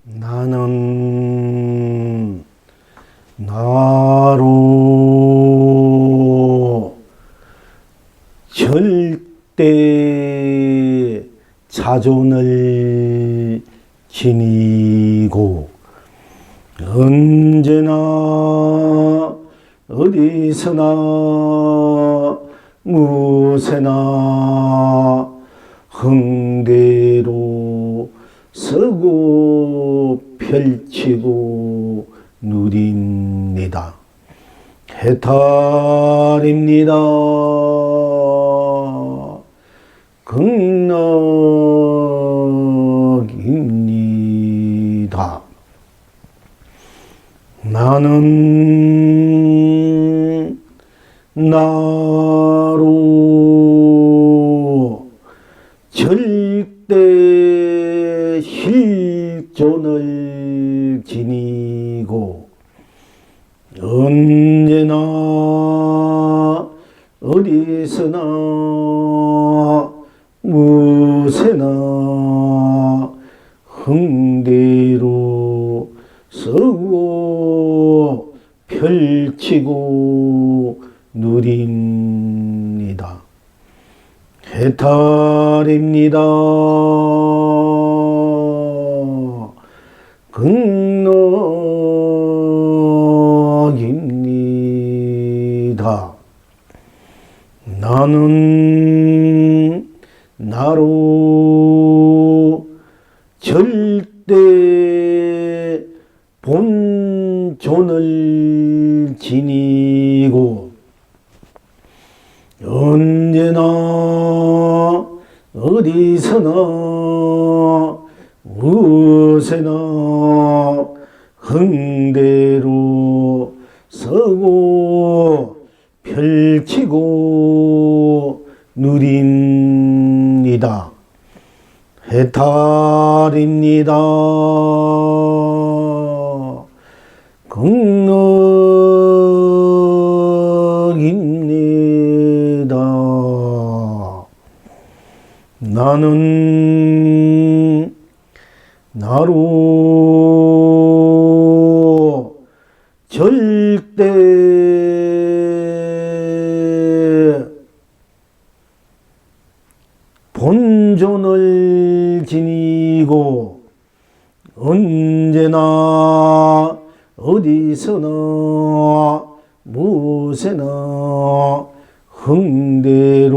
나는 나로 절대 자존을 지니고 언제나 어디서나 무엇에나 흥대로 서고 펼치고 누립니다. 해탈입니다. 극락입니다. 나는 나로 절대 실존을 지니고 언제나 어디서나 무엇에나 흥대로 서고 펼치고 누립니다. 해탈입니다. 극락입니다. 나는 나로 절대 본존을 지니고 언제나 어디서나 무엇에나 흥대로 서고 펼치고 누립니다. 해탈입니다. 극락입니다. 나는 나로 절대 본존을 지니고 언제나 어디서나 무엇에나 흥대로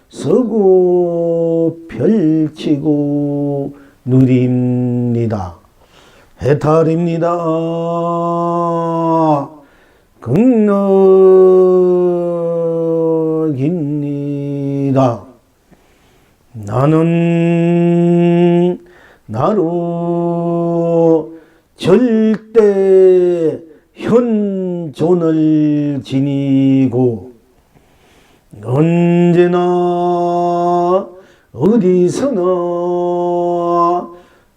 서고 펼치고 누립니다. 해탈입니다. 극락입니다. 나는 나로 절대 현존을 지니고 언제나 어디서나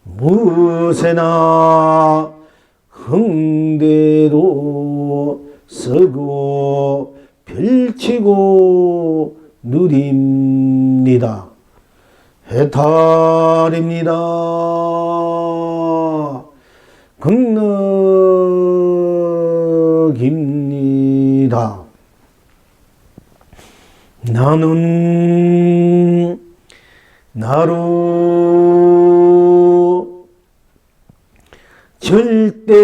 무엇에나 흥대로 서고 펼치고 누립니다. 해탈입니다. 극락입니다. 나는 나로 절대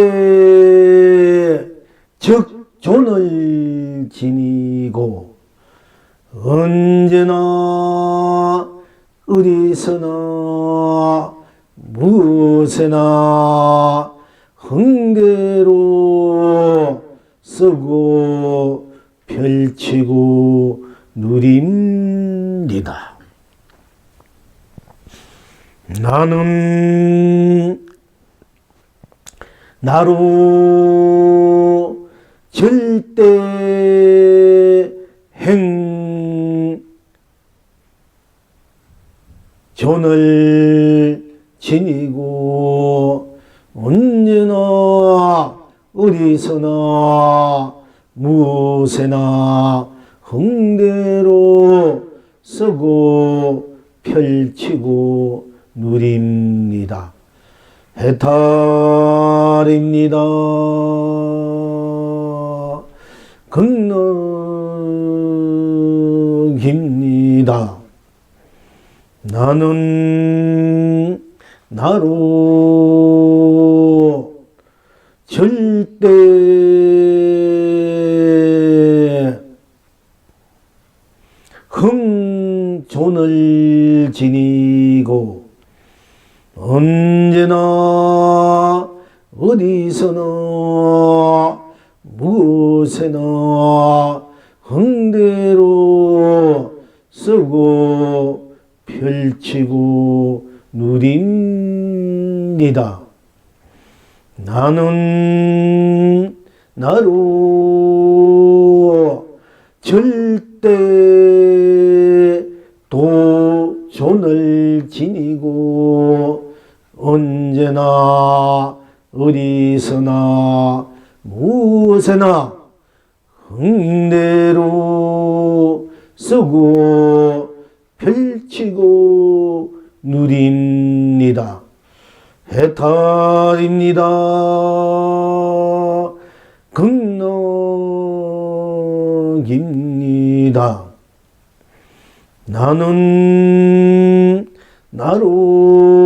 적존을 지니고 언제나 어디서나 무엇에나 흥대로 서고 펼치고 누립니다. 나는 나로 절대 행존을 지니고 언제나 어디서나 무엇에나 흥대로 서고 펼치고 누립니다. 해탈입니다. 극락입니다. 나는 나로 절대 흥존을 지니고 언제나 어디서나 무엇에나 흥대로 쓰고 펼치고 누립니다. 나는 나로 절대 도존을 지니고 언제나 어디서나 무엇에나 흥대로 쓰고 펼치고 누립니다. 해탈입니다. 극락입니다. 나는 나로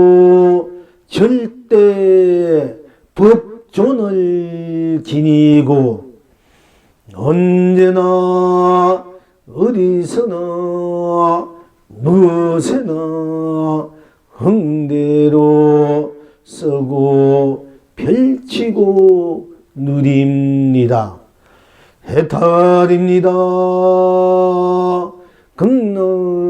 절대 법존을 지니고 언제나 어디서나 무엇에나 흥대로 쓰고 펼치고 누립니다. 해탈입니다. 극락입니다.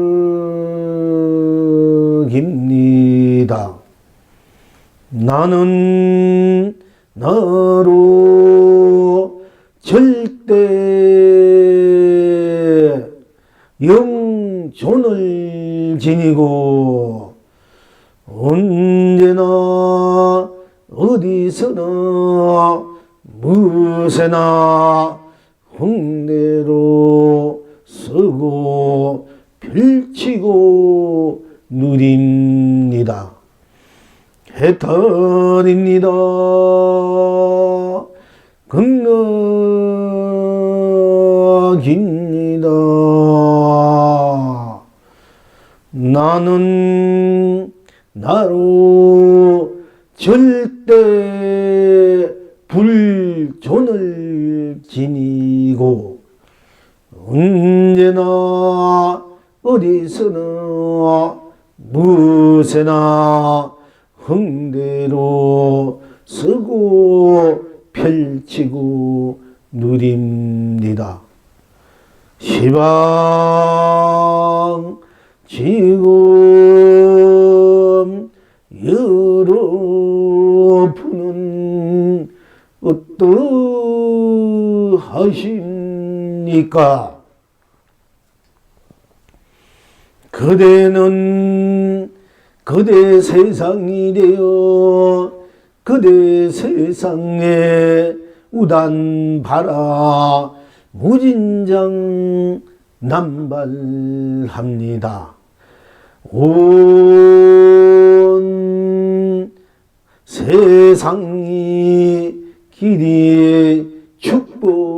나는 나로 절대 영존을 지니고 언제나 어디서나 무엇에나 흥대로 쓰고 펼치고 누립니다. 해탈입니다. 극락입니다. 나는 나로 절대 불존을 지니고 언제나 어디서나 무엇에나 흥대로 쓰고 펼치고 누립니다. 시방 지금 여러분은 어떠하십니까? 그대는 그대 세상이 되어 그대 세상에 우단바라 무진장 남발합니다. 온 세상이 길이의 축복입니다.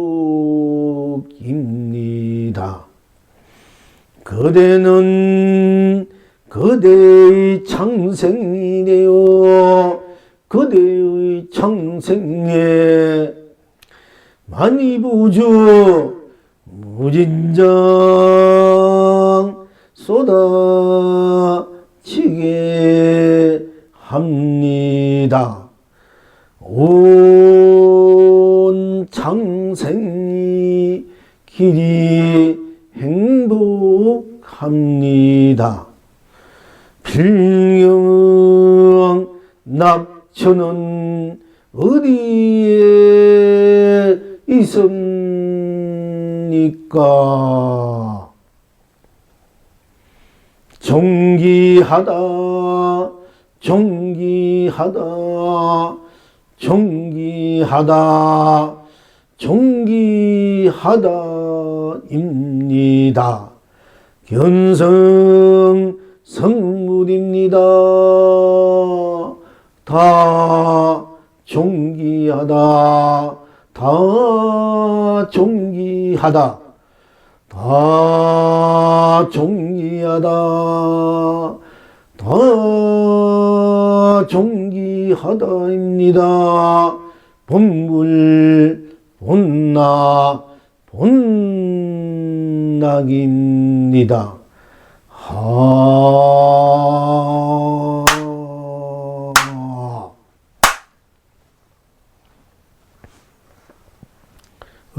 그대는 그대의 창생이 되어 그대의 창생에 만이부주 무진장 쏟아지게 합니다. 온 창생이 길이 행복합니다. 필경 낙천은 어디에 있습니까? 존귀하다 존귀하다 존귀하다 존귀하다입니다. 견성 성물입니다. 다 존귀하다. 다 존귀하다. 다 존귀하다. 다 존귀하다입니다. 본불 본나 본낙입니다.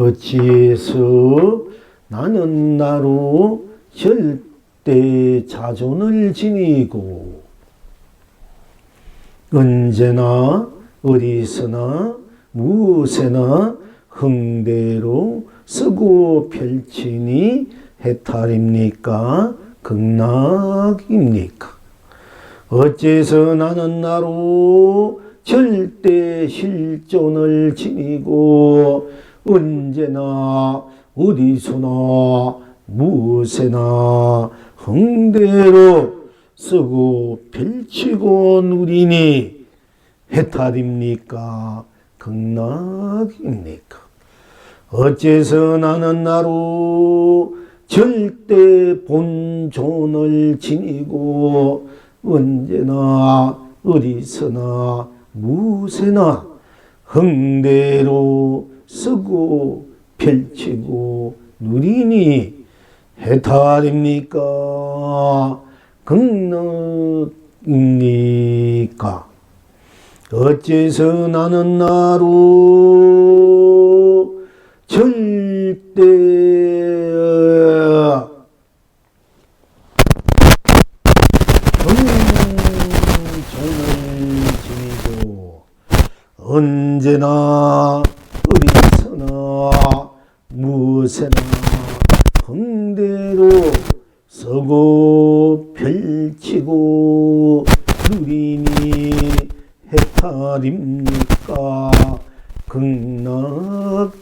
어찌해서 나는 나로 절대 자존을 지니고 언제나 어디서나 무엇에나 흥대로 쓰고 펼치니 해탈입니까? 극락입니까? 어째서 나는 나로 절대 실존을 지니고 언제나 어디서나 무엇에나 흥대로 쓰고 펼치고 누리니 해탈입니까? 극락입니까? 어째서 나는 나로 절대 본존을 지니고 언제나 어디서나 무엇에나 흥대로 쓰고 펼치고 누리니 해탈입니까? 극락입니까? 어째서 나는 나로 절대 정존을 지니고 언제나 어디서나 무엇에나 흥대로 서고 펼치고 누리니 해탈입니까? 극락입니까?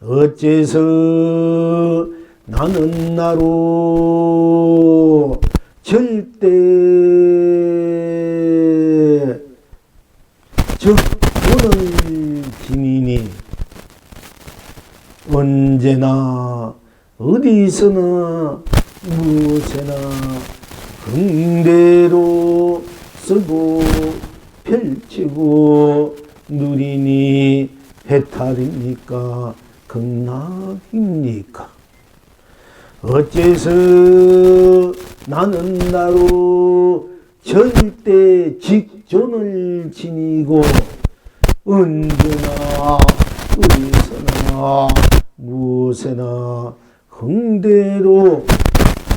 어째서 나는 나로 절대 적존을 지니니 언제나 어디서나 무엇에나 흥대로 쓰고 펼치고 누리니 해탈입니까? 극락입니까? 어째서 나는 나로 절대 직존을 지니고 언제나 어디서나 무엇에나 흥대로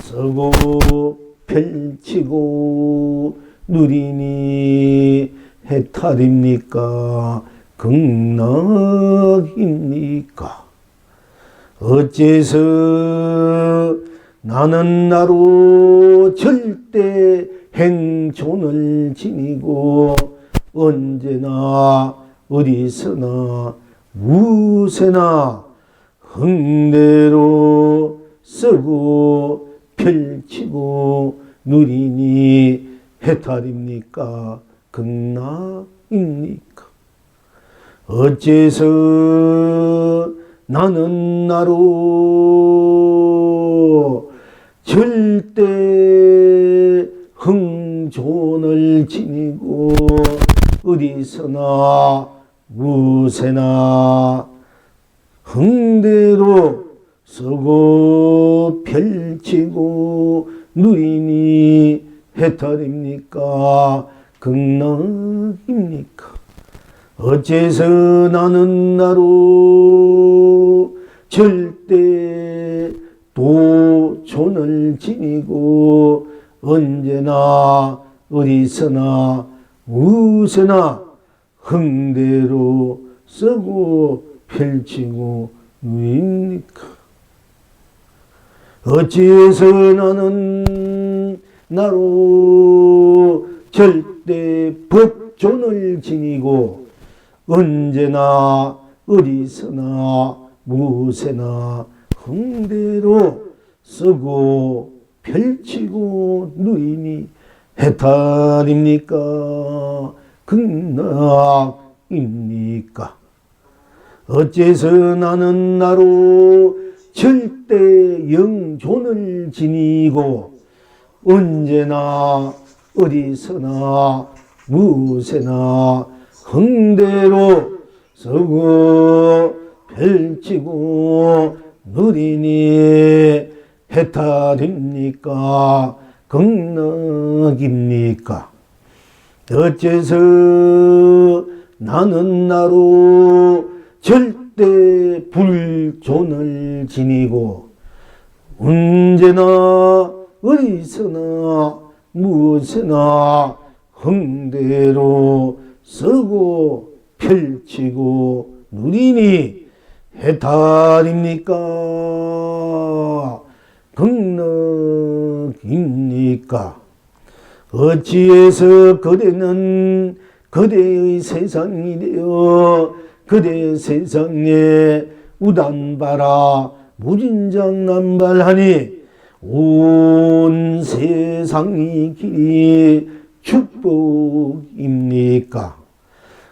서고 펼치고 누리니 해탈입니까? 극락입니까? 어째서 나는 나로 절대 행존을 지니고 언제나 어디서나 무엇에나 흥대로 쓰고 펼치고 누리니 해탈입니까? 극락입니까? 어째서 나는 나로 절대 흥존을 지니고 어디서나 무엇에나 흥대로 서고 펼치고 누리니 해탈입니까? 극락입니까? 어째서 나는 나로 절대 도존을 지니고 언제나 어디서나 무엇에나 흥대로 쓰고 펼치고 누립니까? 어찌해서 나는 나로 절대 법존을 지니고 언제나 어디서나 무엇에나 흥대로 쓰고 펼치고 누리니 해탈입니까? 극락입니까? 어째서 나는 나로 절대 영존을 지니고 언제나 어디서나 무엇에나 흥대로 서고 펼치고 누리니 해탈입니까? 극락입니까? 어째서 나는 나로 절대 불존을 지니고 언제나 어디서나 무엇에나 흥대로 서고 펼치고 누리니 해탈입니까? 극락입니까? 어찌해서 그대는 그대의 세상이 되어 그대 세상에 우단바라 무진장난발하니 온 세상이 길이 축복입니까?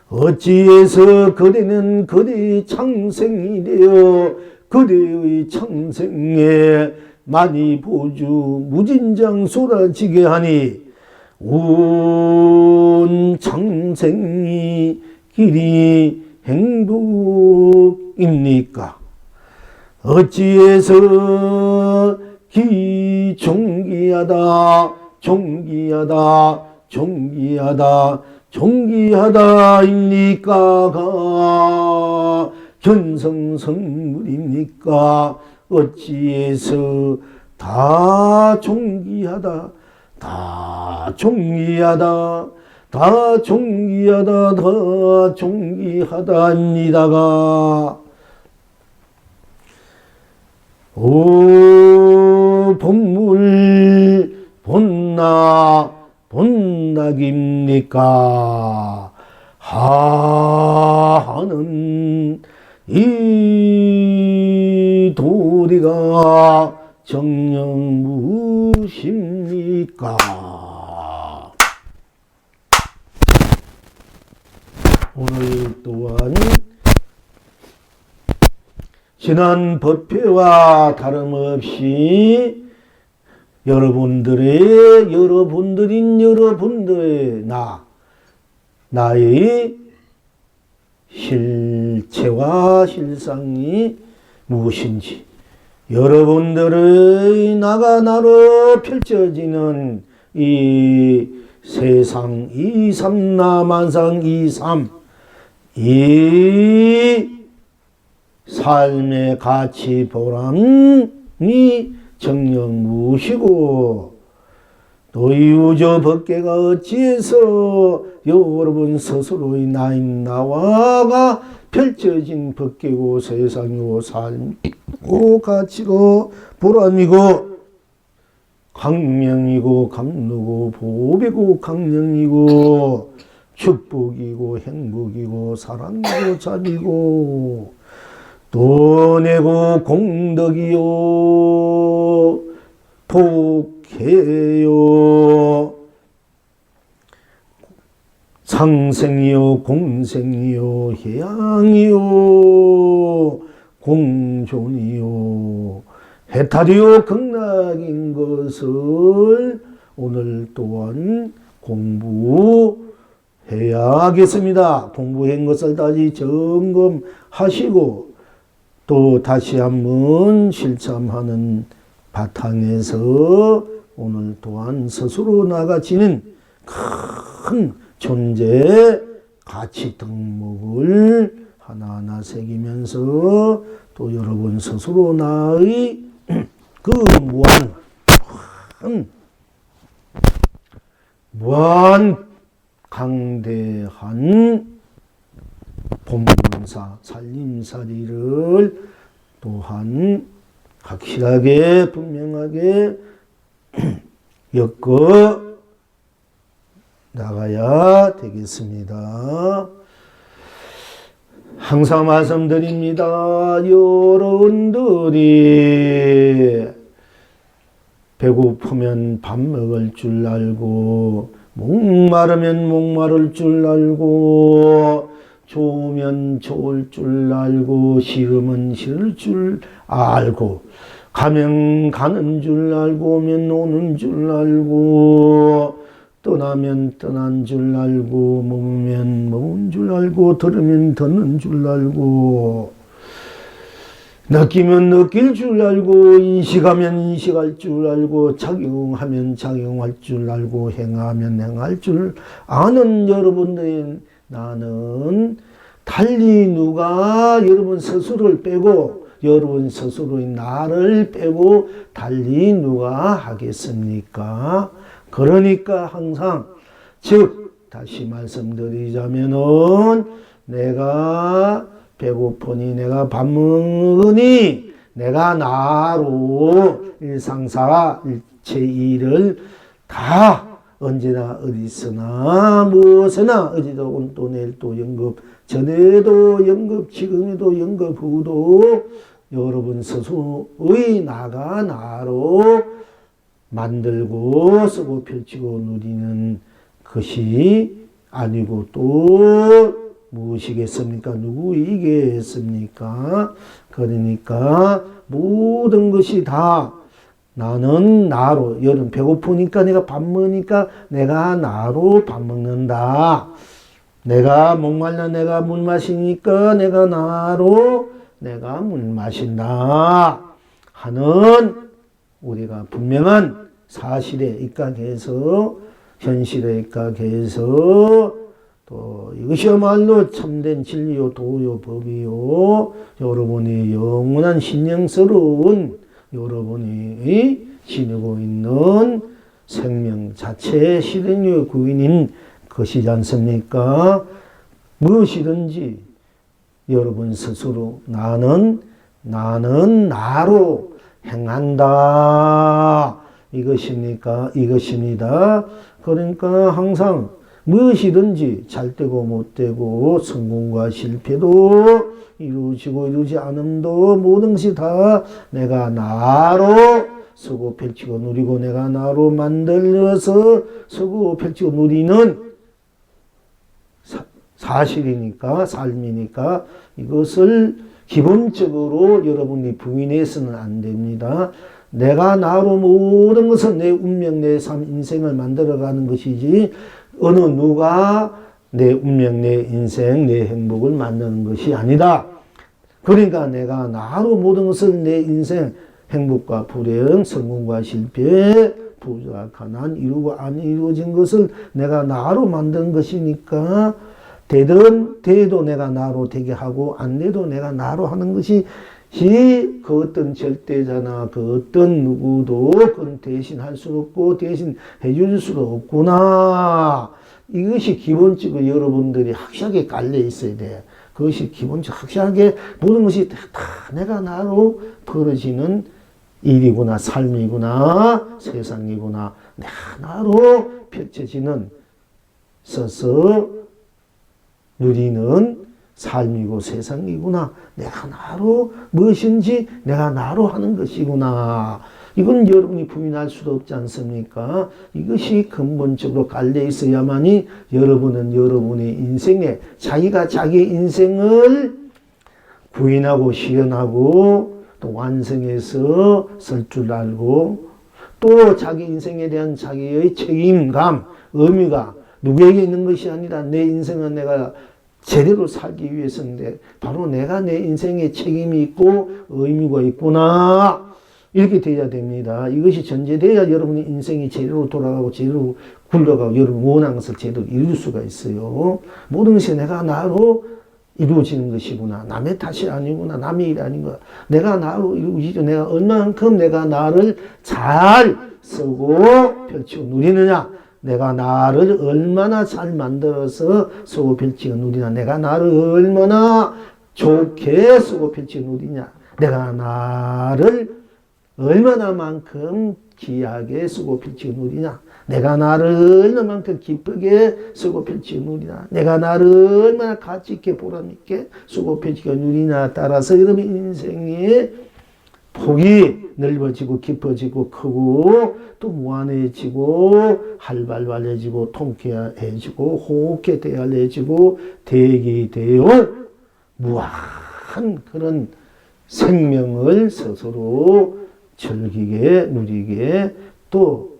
어찌해서 그대는 그대의 창생이 되어 그대의 창생에 많이 보주 무진장 쏟아지게 하니 온 창생이 길이 행복입니까? 어찌해서 존귀하다 존귀하다 존귀하다 존귀하다입니까? 견성성물입니까? 어찌해서 다 존귀하다 다 존귀하다 다 존귀하다 다 존귀하다입니다가 오 본물 본락입니까? 하는 이 도리가 정녕 무십니까? 오늘 또한 지난 법회와 다름없이 여러분들의 나의 실체와 실상이 무엇인지 여러분들의 나가 나로 펼쳐지는 이 세상 이삼나 만상 이삼 이 삶의 가치 보람이 정녕 무엇이고 또 이 우주 법계가 어찌해서 여러분 스스로의 나와가 펼쳐진 법계고 세상이고 삶이고 가치고 보람이고 강명이고 감루고 보배고 강령이고 축복이고 행복이고 사랑이고 자비고 돈내고 공덕이요 복해요 상생이요 공생이요 해양이요 공존이요 해탈이요 극락인 것을 오늘 또한 공부해야겠습니다. 공부한 것을 다시 점검하시고 또 다시 한번 실참하는 바탕에서 오늘 또한 스스로 나가지는 큰 존재 가치 덕목을 하나하나 새기면서 또 여러분 스스로 나의 그 무한 강대한 본문사 살림살이를 또한 확실하게 분명하게 엮어 나가야 되겠습니다. 항상 말씀드립니다. 여러분들이 배고프면 밥 먹을 줄 알고 목마르면 목마를 줄 알고 좋으면 좋을 줄 알고 싫으면 싫을 줄 알고 가면 가는 줄 알고 오면 오는 줄 알고 떠나면 떠난 줄 알고 머무면 머문 줄 알고 들으면 듣는 줄 알고 느끼면 느낄 줄 알고 인식하면 인식할 줄 알고 작용하면 작용할 줄 알고 행하면 행할 줄 아는 여러분들의 나는 달리 누가 여러분 스스로를 빼고 여러분 스스로의 나를 빼고 달리 누가 하겠습니까? 그러니까 항상 즉 다시 말씀드리자면은 내가 배고프니 내가 밥 먹으니 내가 나로 일상사 일체 일을 다 언제나 어디서나 무엇에나 어제도 오늘 또 내일 또 영급 전에도 영급 지금에도 영급 후도 여러분 스스로의 나가 나로 만들고 쓰고 펼치고 누리는 것이 아니고 또 무엇이겠습니까? 누구이겠습니까? 그러니까 모든 것이 다 나는 나로 여름 배고프니까 내가 밥 먹으니까 내가 나로 밥 먹는다. 내가 목말라 내가 물 마시니까 내가 나로 내가 물 마신다 하는 우리가 분명한 사실에 입각해서 현실에 입각해서 또 이것이야말로 참된 진리요 도요 법이요 여러분이 영원한 신령스러운 여러분이 지니고 있는 생명 자체의 실행의 구인인 것이지 않습니까? 무엇이든지 여러분 스스로 나는 나로 행한다 이것입니까? 이것입니다. 그러니까 항상 무엇이든지 잘되고 못되고 성공과 실패도 이루어지고 이루지 않음도 모든 것이 다 내가 나로 쓰고 펼치고 누리고 내가 나로 만들어서 쓰고 펼치고 누리는 사실이니까 삶이니까 이것을 기본적으로 여러분이 부인해서는 안 됩니다. 내가 나로 모든 것은 내 운명 내 삶 인생을 만들어가는 것이지 어느 누가 내 운명, 내 인생, 내 행복을 만드는 것이 아니다. 그러니까 내가 나로 모든 것을 내 인생, 행복과 불행, 성공과 실패, 부자, 가난, 이루고 안 이루어진 것을 내가 나로 만든 것이니까 되든 돼도 내가 나로 되게 하고 안 돼도 내가 나로 하는 것이 그 어떤 절대자나 그 어떤 누구도 그건 대신할 수 없고 대신 해줄 수도 없구나. 이것이 기본적으로 여러분들이 확실하게 깔려 있어야 돼. 그것이 기본적으로 확실하게 모든 것이 다 내가 나로 벌어지는 일이구나, 삶이구나, 세상이구나, 내가 나로 펼쳐지는 서서 누리는 삶이고 세상이구나. 내가 나로 무엇인지 내가 나로 하는 것이구나. 이건 여러분이 부인할 수도 없지 않습니까? 이것이 근본적으로 깔려 있어야만이 여러분은 여러분의 인생에 자기가 자기 인생을 구인하고 실현하고 또 완성해서 쓸 줄 알고 또 자기 인생에 대한 자기의 책임감, 의미가 누구에게 있는 것이 아니라 내 인생은 내가 제대로 살기 위해서인데 바로 내가 내 인생에 책임이 있고 의미가 있구나. 이렇게 돼야 됩니다. 이것이 전제돼야 여러분의 인생이 제대로 돌아가고 제대로 굴러가고 여러분 원하는 것을 제대로 이룰 수가 있어요. 모든 것이 내가 나로 이루어지는 것이구나. 남의 탓이 아니구나. 남의 일이 아닌가. 내가 나로 이루어지죠. 내가 얼만큼 내가 나를 잘 쓰고 펼치고 누리느냐. 내가 나를 얼마나 잘 만들어서 쓰고 펼치고 누리냐. 내가 나를 얼마나 좋게 쓰고 펼치고 누리냐. 내가 나를 얼마나만큼 귀하게 쓰고 펼치고 누리냐. 내가 나를 얼마만큼 기쁘게 쓰고 펼치고 누리냐. 내가 나를 얼마나 가치 있게 보람 있게 쓰고 펼치고 누리냐에 따라서 여러분 인생의 폭이 넓어지고 깊어지고 크고 또 무한해지고 활발해지고 통쾌해지고 호흡게 대활해지고 대기되어 무한 그런 생명을 스스로 즐기게 누리게 또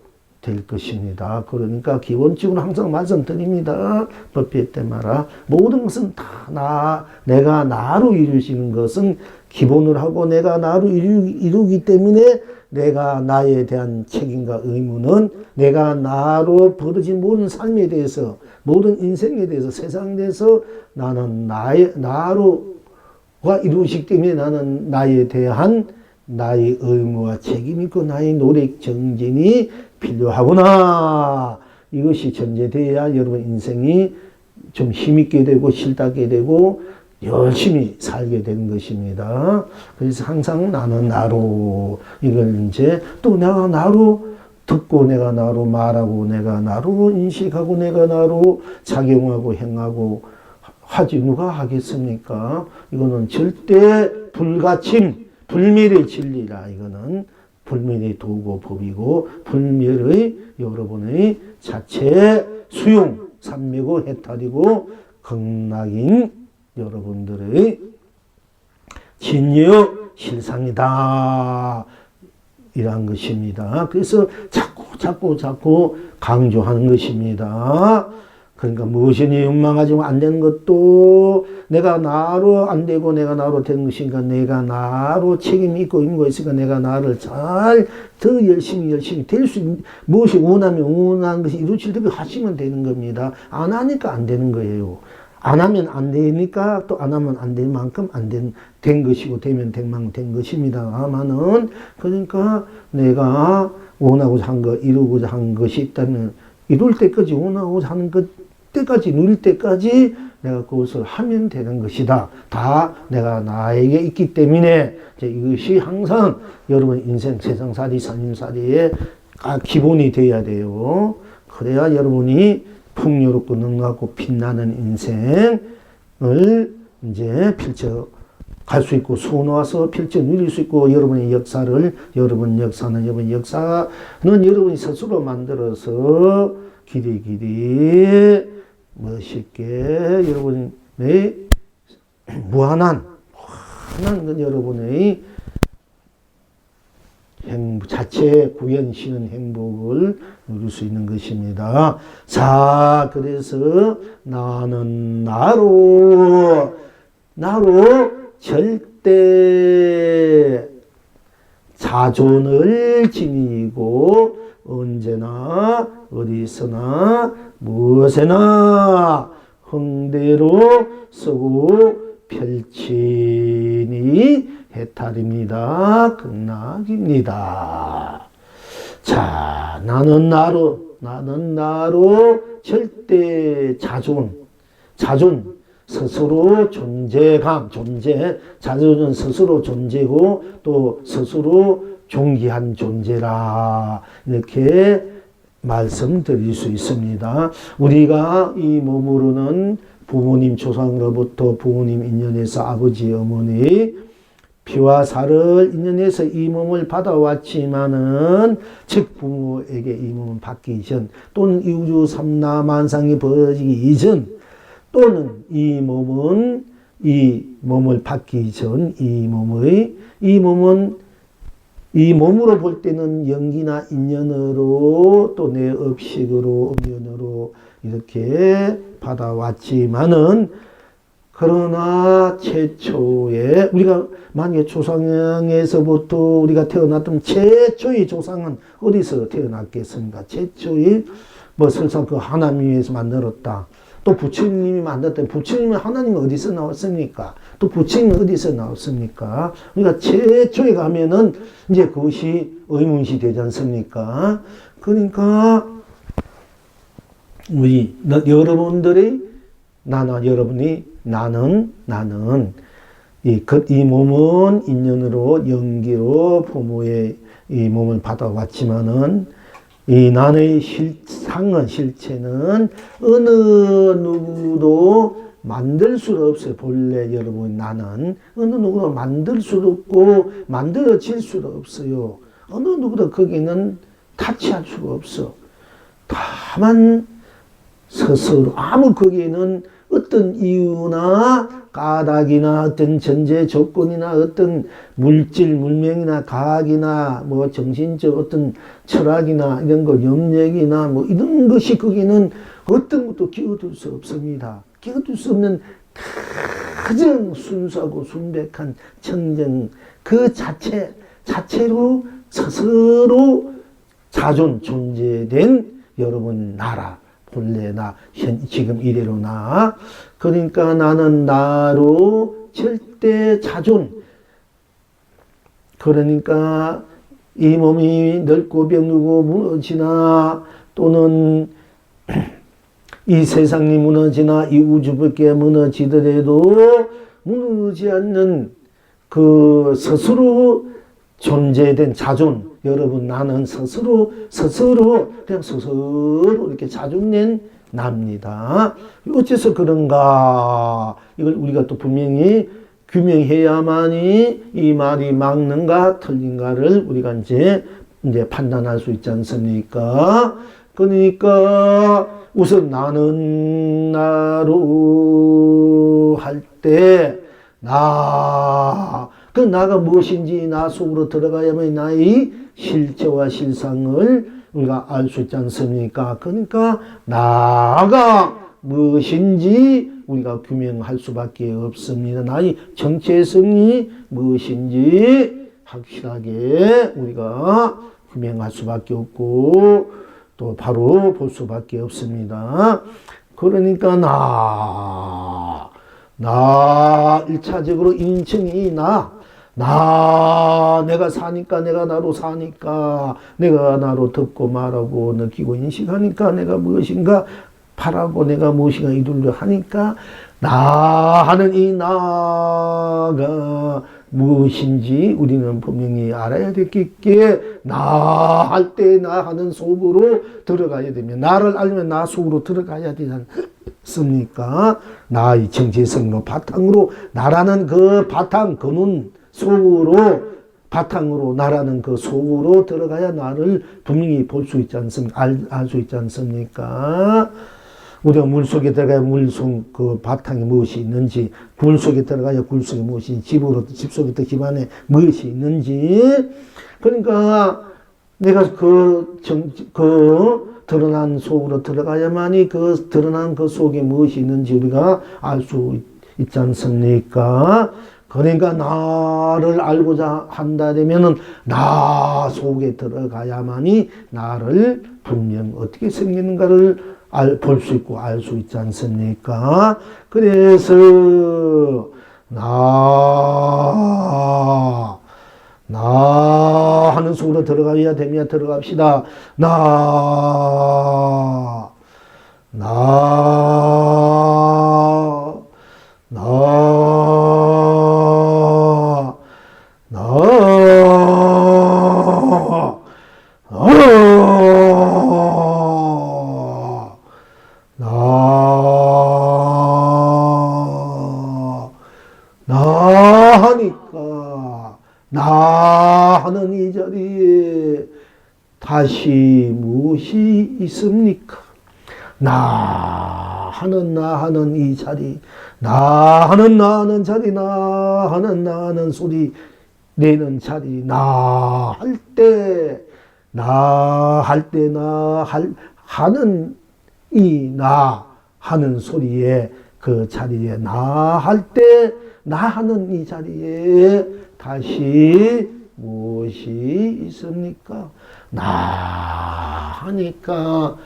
될 것입니다. 그러니까 기본적으로 항상 말씀드립니다. 법회 때마다 모든 것은 다 내가 나로 이루어지는 것은 기본으로 하고 내가 나로 이루기 때문에 내가 나에 대한 책임과 의무는 내가 나로 벌어진 모든 삶에 대해서 모든 인생에 대해서 세상에 대해서 나는 나로가 이루어지기 때문에 나는 나에 대한 나의 의무와 책임이 있고 나의 노력 정진이 필요하구나. 이것이 전제되어야 여러분 인생이 좀 힘있게 되고 실답게 되고 열심히 살게 되는 것입니다. 그래서 항상 나는 나로 이걸 이제 또 내가 나로 듣고 내가 나로 말하고 내가 나로 인식하고 내가 나로 작용하고 행하고 하지 누가 하겠습니까? 이거는 절대 불가침 불멸의 진리라. 이거는 불멸의 도구 법이고 불멸의 여러분의 자체 수용 삼매고 해탈이고 극락인 여러분들의 진여 실상이다 이란 것입니다. 그래서 자꾸 강조하는 것입니다. 그러니까 무엇이 욕망하지만 안 되는 것도 내가 나로 안 되고 내가 나로 되는 것이니까 내가 나로 책임이 있고 있는 거 있으니까 내가 나를 잘 더 열심히 될 수 있는 무엇이 원하면 원하는 것이 이루어지도록 하시면 되는 겁니다. 안 하니까 안 되는 거예요. 안 하면 안 되니까 또 안 하면 안 될 만큼 된 것이고 되면 된 만큼 된 것입니다. 아마는 그러니까 내가 원하고자 한 것 이루고자 한 것이 있다면 이룰 때까지 원하고자 하는 것 때까지 누릴 때까지 내가 그것을 하면 되는 것이다. 다 내가 나에게 있기 때문에 이제 이것이 항상 여러분 인생 세상살이 삶살이의 기본이 되어야 돼요. 그래야 여러분이 풍요롭고 능하고 빛나는 인생을 이제 펼쳐 갈 수 있고 수놓아서 펼쳐 누릴 수 있고 여러분의 역사는 여러분이 스스로 만들어서 길이 멋있게 여러분의 무한한 여러분의 자체 구현시는 행복을 누릴 수 있는 것입니다. 자, 그래서 나는 나로 절대 자존을 지니고 언제나 어디서나 무엇에나 흥대로 쓰고 펼치니 해탈입니다. 극락입니다. 자, 나는 나로 절대 자존 스스로 자존은 스스로 존재고 또 스스로 존귀한 존재라 이렇게 말씀드릴 수 있습니다. 우리가 이 몸으로는 부모님 조상으로부터 부모님 인연에서 아버지 어머니 피와 살을 인연해서 이 몸을 받아왔지만은 즉 부모에게 이 몸을 받기 이전 또는 이 우주 삼라만상이 벌어지기 이전 또는 이 몸을 받기 전 이 몸으로 볼 때는 연기나 인연으로 또 내 업식으로 음연으로 이렇게 받아왔지만은 그러나 최초에 우리가 만약에 조상에서부터 우리가 태어났던 최초의 조상은 어디서 태어났겠습니까? 최초의 설사 그 하나님 위에서 만들었다. 또 부처님이 만들었던 부처님은 하나님은 어디서 나왔습니까? 또 부처님은 어디서 나왔습니까? 그러니까 최초에 가면은 이제 그것이 의문시 되지 않습니까? 그러니까 여러분들이 여러분이 나는 이 몸은 인연으로 연기로 부모의 이 몸을 받아왔지만은 이 나의 실체는 어느 누구도 만들 수가 없어요. 본래 여러분 나는 어느 누구도 만들 수도 없고 만들어질 수도 없어요. 어느 누구도 거기는 타치할 수가 없어. 다만 스스로 아무 거기에는 어떤 이유나 까닭이나 어떤 전제 조건이나 어떤 물질, 물명이나 과학이나 뭐 정신적 어떤 철학이나 이런 거 염력이나 뭐 이런 것이 거기는 어떤 것도 끼어들 수 없습니다. 끼어들 수 없는 가장 순수하고 순백한 청정 그 자체로 스스로 자존 존재된 여러분 나라 본래 나 지금 이래로 나 그러니까 나는 나로 절대 자존 그러니까 이 몸이 늙고 병들고 무너지나 또는 이 세상이 무너지나 이 우주밖에 무너지더라도 무너지지 않는 그 스스로 존재된 자존 여러분 나는 스스로 그냥 스스로 이렇게 자존낸 납니다. 어째서 그런가 이걸 우리가 또 분명히 규명해야만이 이 말이 맞는가 틀린가를 우리가 이제 판단할 수 있지 않습니까? 그러니까 우선 나는 나로 할 때 그 나가 무엇인지 나 속으로 들어가야만 나의 실체와 실상을 우리가 알 수 있지 않습니까? 그러니까 나가 무엇인지 우리가 규명할 수밖에 없습니다. 나의 정체성이 무엇인지 확실하게 우리가 규명할 수밖에 없고 또 바로 볼 수밖에 없습니다. 그러니까 나 1차적으로 인칭이 내가 사니까 내가 나로 사니까 내가 나로 듣고 말하고 느끼고 인식하니까 내가 무엇인가 바라고 내가 무엇인가 이둘러 하니까 나 하는 이 나가 무엇인지 우리는 분명히 알아야 되겠기에 나 할 때 나 하는 속으로 들어가야 되면 나를 알면 나 속으로 들어가야 되지 않습니까? 나의 정체성으로 바탕으로 나라는 그 바탕 근원 속으로 바탕으로 나라는 그 속으로 들어가야 나를 분명히 볼 수 있지 않습니까? 알 수 있지 않습니까? 우리가 물 속에 들어가야 물속 그 바탕에 무엇이 있는지, 굴 속에 들어가야 굴 속에 무엇이 있는지, 집 속에 또 집 안에 무엇이 있는지. 그러니까 내가 드러난 속으로 들어가야만이 그 드러난 그 속에 무엇이 있는지 우리가 알 수 있지 않습니까? 그러니까 나를 알고자 한다면은 나 속에 들어가야만이 나를 분명 어떻게 생기는가를 볼 수 있고 알 수 있지 않습니까? 그래서 나 하는 속으로 들어가야 되면 들어갑시다. 나 하니까 나 하는 이 자리에 다시 무엇이 있습니까? 나 하는 이 자리, 나 하는 자리, 나 하는 소리 내는 자리, 하는 이 나 하는 소리에 그 자리에 나 하는 이 자리에 다시 무엇이 있습니까? 나 하니까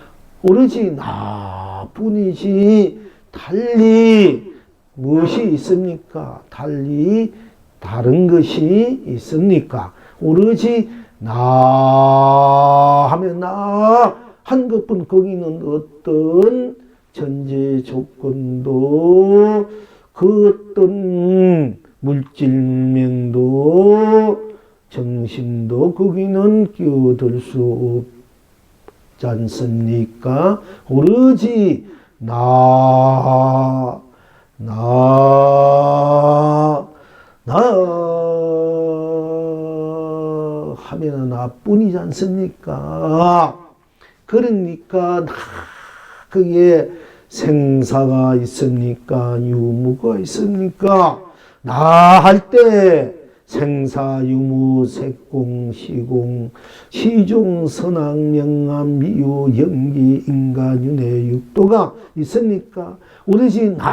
오로지 나뿐이지 달리 무엇이 있습니까? 달리 다른 것이 있습니까? 오로지 나 하면 나 한 것뿐 거기는 어떤 전제 조건도 그 어떤 물질명도 정신도 거기는 끼어들 수 없지 않습니까? 오로지 나 나 하면 나뿐이지 않습니까? 그러니까 나 그게 생사가 있습니까? 유무가 있습니까? 나 할 때 생사, 유무, 색공, 시공, 시종, 선악, 명암, 미유, 영기, 인간, 윤회, 육도가 있습니까? 오로지 나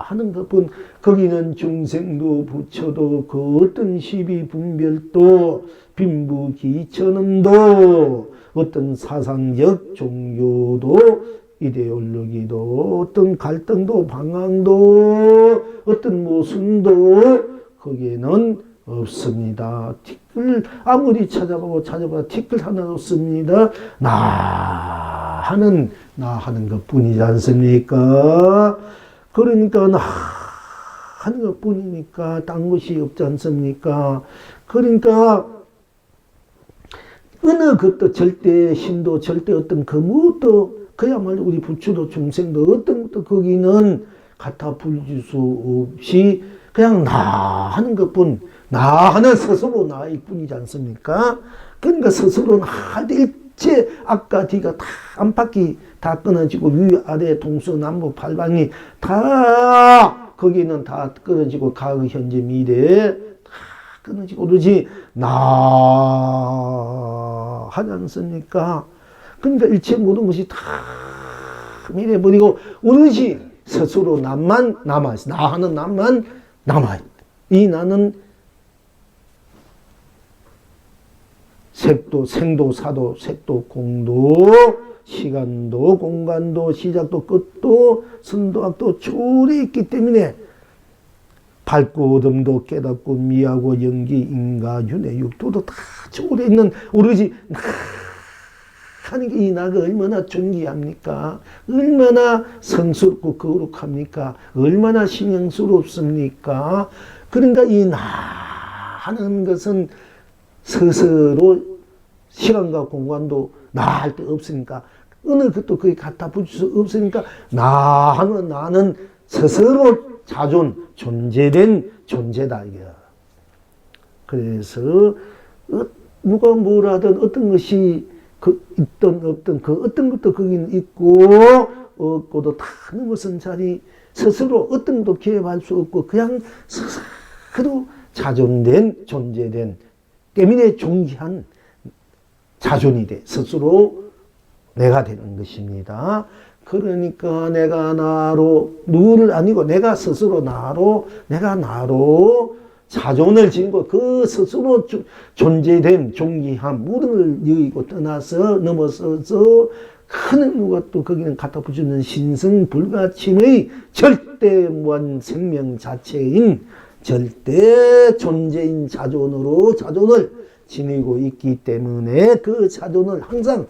하는 것뿐. 거기는 중생도 부처도 그 어떤 시비 분별도 빈부 기천음도 어떤 사상적 종교도 이데올로기도 어떤 갈등도 방황도 어떤 모순도 거기에는 없습니다. 티끌 아무리 찾아봐도 티끌 하나 없습니다. 나 하는 것뿐이지 않습니까? 그러니까 나 하는 것뿐이니까 딴 것이 없지 않습니까? 그러니까 어느 것도 절대 신도 절대 어떤 그 무엇도 그야말로 우리 부처도 중생도 어떤 것도 거기는 갖다 부릴 수 없이 그냥 나 하는 것뿐, 나 하는 스스로 나일 뿐이지 않습니까? 그러니까 스스로 나 일체 앞과 뒤가 다 안팎이 다 끊어지고 위아래 동서남북 팔방이 다 거기는 다 끊어지고 과거 현재 미래 다 끊어지고 오로지 나 하지 않습니까? 그러니까 일체 모든 것이 다 밀어버리고 오로지 스스로 나만 남아있어. 나 하는 나만 남아있다. 이 나는 색도 생도 사도 색도 공도 시간도 공간도 시작도 끝도 선도 악도 초월해 있기 때문에 밝고 어둠도 깨닫고 미하고 연기 인가 윤회 육도도 다 초월해 있는 오로지 하는 게 이 나가 얼마나 존귀합니까? 얼마나 성스럽고 거룩합니까? 얼마나 신령스럽습니까? 그러니까 이 나 하는 것은 스스로 시간과 공간도 나 할 때 없으니까 어느 것도 거기 갖다 붙일 수 없으니까 나 하는 나는 스스로 존재된 존재다 이게. 그래서 누가 뭘 하든 어떤 것이 있든 없든 그 어떤 것도 거기는 있고 없고도 다 넘어선 자리 스스로 어떤 것도 개입할 수 없고 그냥 스스로 자존된 존재된 때문에 존귀한 자존이 돼 스스로 내가 되는 것입니다. 그러니까 내가 나로 누구를 아니고 내가 스스로 나로 내가 나로 자존을 지니고 그 스스로 존재된 존귀함 모든 걸 여의고 떠나서 넘어서서 큰 누가 또 거기는 갖다 붙이는 신성 불가침의 절대 무한 생명 자체인 절대 존재인 자존으로 자존을 지니고 있기 때문에 그 자존을 항상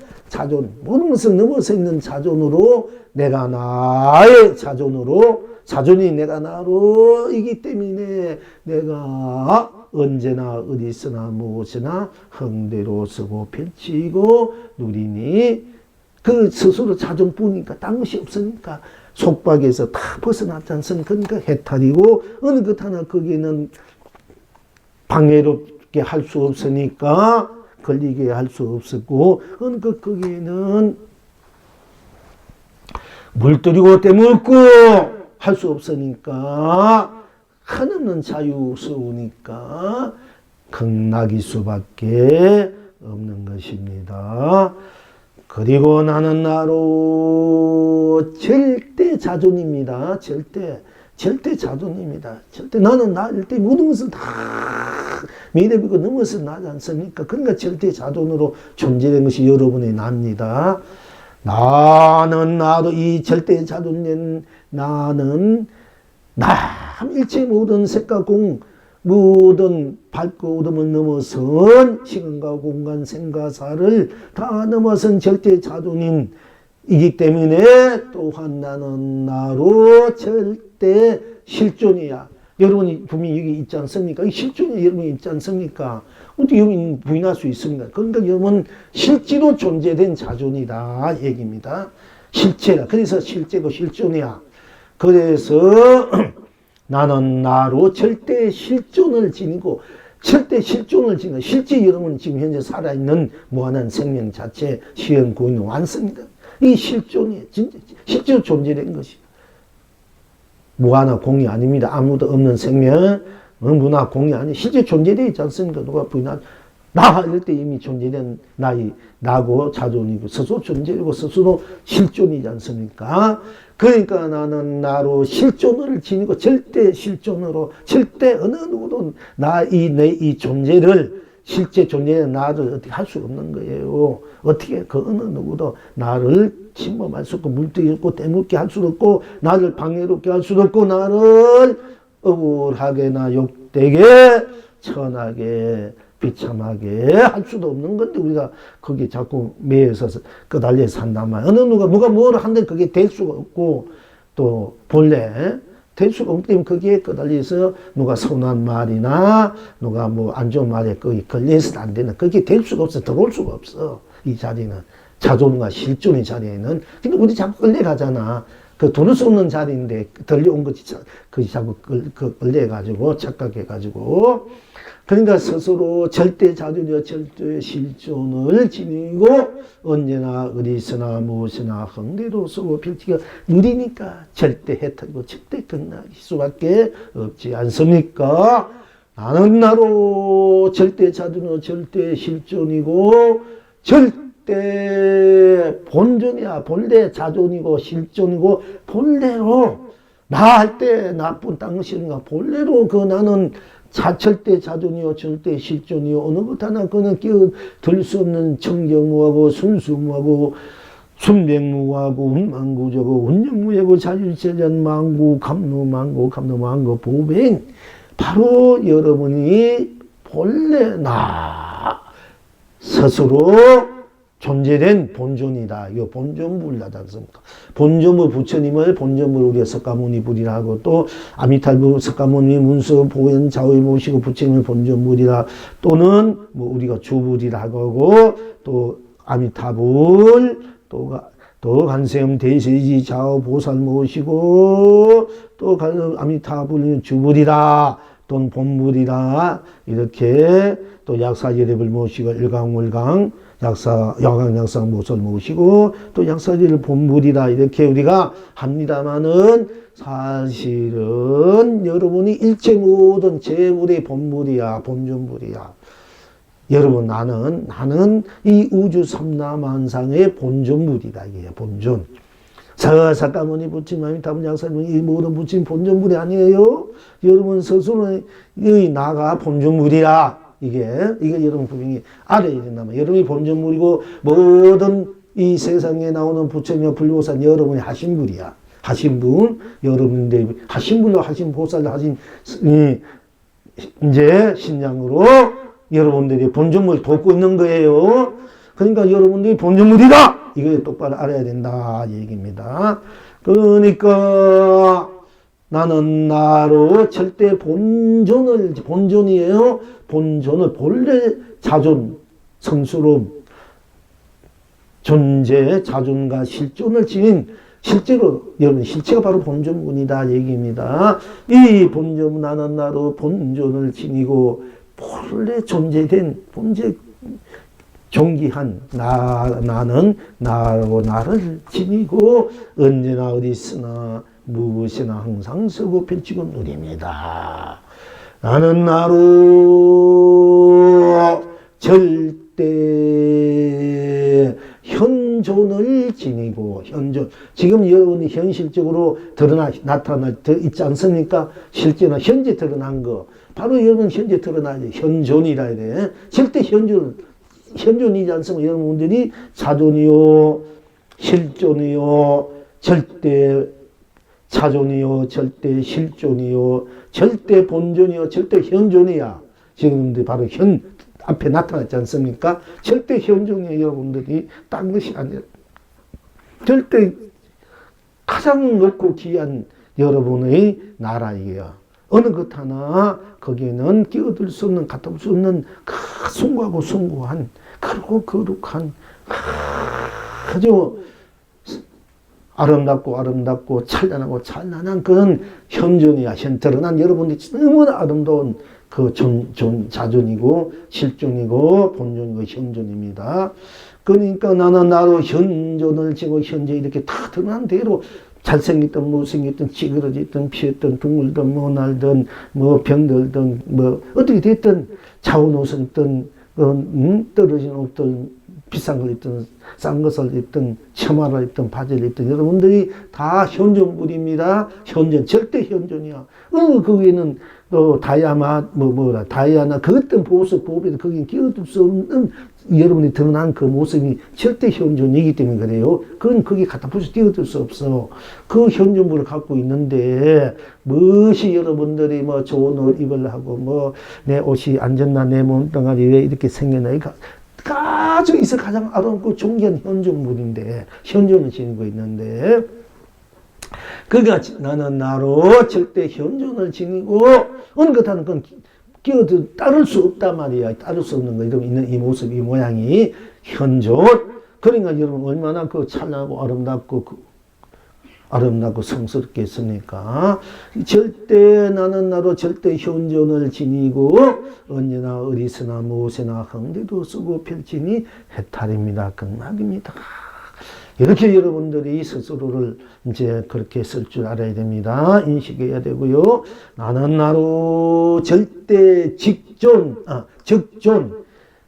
모든 것을 넘어서 있는 자존으로 내가 나의 자존으로 자존이 내가 나로이기 때문에 내가 언제나 어디서나 무엇이나 흥대로 쓰고 펼치고 누리니 그 스스로 자존뿐이니까 딴 것이 없으니까 속박에서 다 벗어났지 않습니까? 그러니까 해탈이고 어느 것 하나 거기에는 방해롭게 할 수 없으니까 걸리게 할 수 없었고 어느 것 거기에는 물들이고 떼물고 할 수 없으니까 한없는 자유스러우니까 극락일 수밖에 없는 것입니다. 그리고 나는 나로 절대 자존입니다. 절대 자존입니다. 절대 나는 나일 때 모든 것은 다 미래비고 넘어서 나지 않습니까? 그러니까 절대 자존으로 존재된 것이 여러분의 납니다. 나는 나도 이 절대 자존된 나는 나 일체 모든 색과 공 모든 밝고 어둠을 넘어선 시간과 공간 생과사를 다 넘어선 절대 자존인이기 때문에 또한 나는 나로 절대 실존이야. 여러분이 분명히 여기 있지 않습니까? 이 실존이 여러분이 있지 않습니까? 어떻게 여러분이 부인할 수 있습니까? 그러니까 여러분 실제로 존재된 자존이다 얘기입니다. 실체라. 그래서 실제고 실존이야. 그래서 나는 나로 절대 실존을 지니고 절대 실존을 지니고 실제 여러분 지금 현재 살아있는 무한한 생명 자체 시현 고인 완성이다. 이 실존이 진짜 실제로 존재된 것이 무한한 공이 아닙니다. 아무도 없는 생명 문화 공이 아니 실제 존재되어 있지 않습니까? 누가 부인한 나 이럴 때 이미 존재된 나고 자존이고 스스로 존재이고 스스로 실존이지 않습니까? 그러니까 나는 나로 실존을 지니고 절대 실존으로 절대 어느 누구도 내 이 존재를 실제 존재의 나를 어떻게 할 수 없는 거예요. 어떻게 그 어느 누구도 나를 침범할 수 없고 물뜨기 없고 대묻게 할 수도 없고 나를 방해롭게 할 수도 없고 나를 억울하게나 욕되게 천하게 비참하게 할 수도 없는 건데 우리가 거기 자꾸 매여서 끄달려 산단 말이야. 어느 누가 뭘 한데 그게 될 수가 없고 또 본래 될 수가 없기 때문에 거기에 끄달려서 누가 선한 말이나 누가 뭐 안 좋은 말에 거기 걸려서는 안 되는 그게 될 수가 없어. 들어올 수가 없어. 이 자리는 자존과 실존의 자리에는. 근데 우리 자꾸 끌려가잖아. 그 도를 수 없는 자리인데 들려온 거지. 그 자꾸 끌려가지고 착각해가지고. 그러니까 스스로 절대 자존이와 절대 실존을 지니고 언제나 어디서나 무엇이나 흥대로 쓰고 필지가 누리니까 절대 혜택이고 절대 끝나기 수밖에 없지 않습니까? 나는 나로 절대 자존이고 절대 실존이고 절대 본존이야. 본래 자존이고 실존이고 본래로 나 할 때 나쁜 당신인가 본래로 그 나는 절대 자존이요 절대 실존이요 어느 것 하나 그는 끼어들 수 없는 청경무하고 순수무하고 순백무하고 운만구저고 운영무하고 자율체전 망구 감노망고 보배인 바로 여러분이 본래 나 스스로 존재된 본존이다. 이거 본존불이라지 않습니까? 본존불 부처님을 본존불 우리가 석가모니 불이라 하고 또 아미탈불 석가모니 문서 보현 좌우에 모시고 부처님을 본존불이라 또는 뭐 우리가 주불이라 하고 또 아미타불 또 간세음 대세지 좌우 보살 모시고 또 아미타불 주불이라 또는 본불이라 이렇게 또 약사예reb을 모시고 일강물강 야광약사 모설 모시고 또 약사지를 본물이다 이렇게 우리가 합니다마는 사실은 여러분이 일체 모든 재물의 본물이야 본존물이야. 여러분 나는 이 우주 삼라만상의 본존물이다 이게 본존. 석가모니 부처님 아미타불 약사님 이 모든 부처님 본존물이 아니에요. 여러분 스스로의 나가 본존물이라. 이게 여러분 분명히 알아야 된다면 여러분이 본전물이고 모든 이 세상에 나오는 부처님과 불보살 여러분이 하신 분이야. 하신 분, 여러분들 하신 분로 하신 보살 하신 이제 신장으로 여러분들이 본전물 돕고 있는 거예요. 그러니까 여러분들이 본전물이다. 이거 똑바로 알아야 된다 얘기입니다. 그러니까 나는 나로 절대 본존이에요. 본존을 본래 자존, 성스러움, 존재, 자존과 실존을 지닌 실제로 여러분 실체가 바로 본존문이다 얘기입니다. 이 본존 나는 나로 본존을 지니고 본래 존재된 본제 존귀한 나는 나로 나를 지니고 언제나 어디 있으나 무엇이나 항상 쓰고 펼치고 누립니다. 나는 나로 절대 현존을 지니고 현존 지금 여러분이 현실적으로 나타나 있지 않습니까? 실제나 현재 드러난 거 바로 여러분 현재 드러나지 현존이라 해야 돼. 절대 현존이지 않습니까? 여러분들이 자존이요 실존이요 절대 자존이요 절대 실존이요 절대 본존이요 절대 현존이야. 지금 바로 앞에 나타났지 않습니까? 절대 현존이에요. 여러분들이 딴 것이 아니라 절대 가장 높고 귀한 여러분의 나라이에요. 어느 것 하나 거기에는 끼어들 수 없는 갖다 수 없는 숭고하고 숭고한 그리고 거룩한 아주 아름답고 찬란하고 찬란한 그런 현존이야. 드러난 여러분들이 너무나 아름다운 그 자존이고 실존이고 본존이고 현존입니다. 그러니까 나는 나로 현존을 지고 현재 이렇게 다 드러난 대로 잘생겼든 못생겼든 찌그러졌든 피었든 둥글든 모날든 뭐 병들든 뭐 어떻게 됐든 자원 옷을 입든 떨어진 옷들 비싼 걸 입든 싼 것을 입든 처마를 입든 바지를 입든 여러분들이 다 현존물입니다. 현존 절대 현존이야. 거기에는 또 다이아마 다이아나 그 어떤 보석 보배도 거기에 끼어들 수 없는 여러분이 드러난 그 모습이 절대 현존이기 때문에 그래요. 그건 거기 갖다 붙여 띄어들 수 없어. 그 현존물을 갖고 있는데 무엇이 여러분들이 뭐 좋은 옷 입으려고 뭐 내 옷이 안전나 내 몸뚱아리 왜 이렇게 생겼나 가지고 있어 가장 아름답고 존귀한 현존물인데 현존을 지니고 있는데 그가 나는 나로 절대 현존을 지니고 어느 것 하는 건 따를 수 없단 말이야. 따를 수 없는 거 이런 있는 이 모습 이 모양이 현존. 그러니까 여러분 얼마나 그 찬란하고 아름답고 성스럽겠습니까? 절대 나는 나로 절대 현존을 지니고 언제나 어디서나 무엇에나 흥대도 쓰고 펼치니 해탈입니다. 극락입니다. 이렇게 여러분들이 스스로를 이제 그렇게 쓸 줄 알아야 됩니다. 인식해야 되고요. 나는 나로 절대 적존.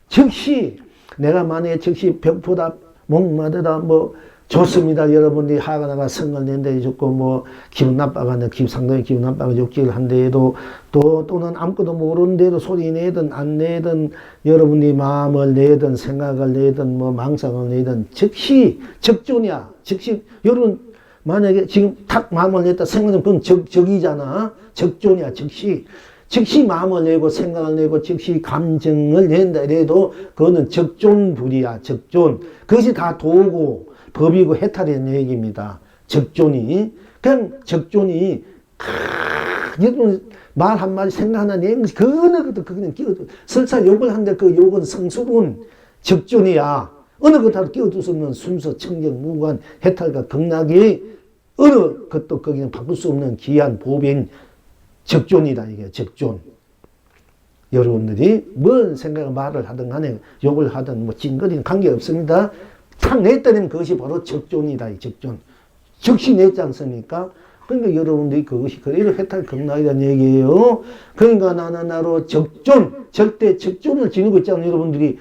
즉시 내가 만약에 즉시 벽보다 목마르다 뭐 좋습니다. 여러분들이 하가 나가 성을 낸데 좋고 뭐 기분 나빠가는 상당히 기분 나빠가 욕지를 한데에도 또는 아무것도 모르는데도 소리 내든 안 내든 여러분이 마음을 내든 생각을 내든 뭐 망상을 내든 즉시 적존이야. 즉시 여러분 만약에 지금 탁 마음을 냈다 생각은 그건 적이잖아. 적존이야. 즉시 마음을 내고 생각을 내고 즉시 감정을 낸다 이래도 그거는 적존불이야. 적존. 그것이 다 도고 법이고 해탈이라는 얘기입니다. 적존이. 그냥 적존이, 여러분, 말 한마디, 생각 하나 내는 것이, 그 어느 것도 그냥 끼어들, 설사 욕을 하는데 그 욕은 성수분, 적존이야. 어느 것도 끼어들 수 없는 순서, 청정, 무관, 해탈과 극락이 어느 것도 거기는 바꿀 수 없는 귀한 보배인 적존이다. 이게 적존. 여러분들이 뭔 생각을 말을 하든 간에 욕을 하든 뭐 찡거리는 관계없습니다. 탁 냈더니 그것이 바로 적존이다. 적존. 즉시 냈지 않습니까? 그러니까 여러분들이 그것이 그래도 해탈 극락이라는 얘기예요. 그러니까 나는 나로 절대 적존을 지니고 있잖아요. 여러분들이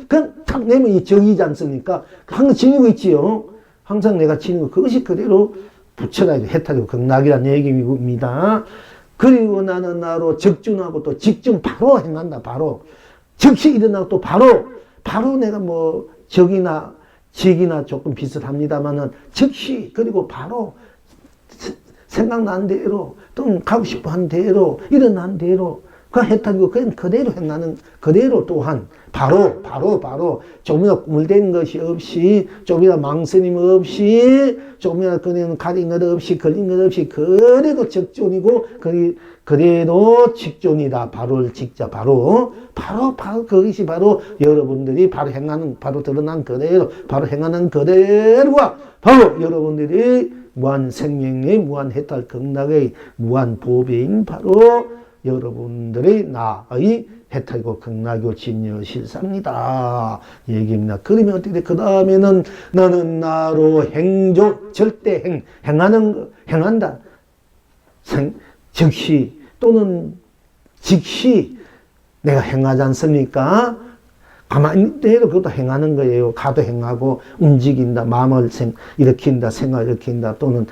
그냥 탁 내면 이 적이지 않습니까? 항상 지니고 있지요. 항상 내가 지니고 그것이 그대로 붙여놔야 돼. 해탈이고 극락이라는 얘기입니다. 그리고 나는 나로 적존하고 또 직전 바로 행한다. 바로. 즉시 일어나고 또 바로 내가 뭐 적이나 직이나 조금 비슷합니다만은 즉시 그리고 바로 생각난 대로 또는 가고 싶어 한 대로 일어난 대로 그 해탈이고 그냥 그대로 행하는 그대로 또한 바로 조금이나 꾸물된 것이 없이 조금이나 망설임 없이 조금이나 그냥 가린 것 없이 걸린 것 없이 그래도 적존이고 그래도 직존이다. 바로를 직자 바로 그것이 바로 여러분들이 바로 행하는 바로 드러난 그대로 바로 행하는 그대로가 바로 여러분들이 무한 생명의 무한 해탈 극락의 무한 보배인 바로 여러분들의 나의 해탈이고 극락이고 진여 실상이다 얘기입니다. 그러면 어떻게 돼? 그 다음에는 너는 나로 행존 절대 행한다. 즉시 또는 즉시 내가 행하지 않습니까? 가만히 있대도 그것도 행하는 거예요. 가도 행하고 움직인다. 마음을 일으킨다. 생각을 일으킨다. 또는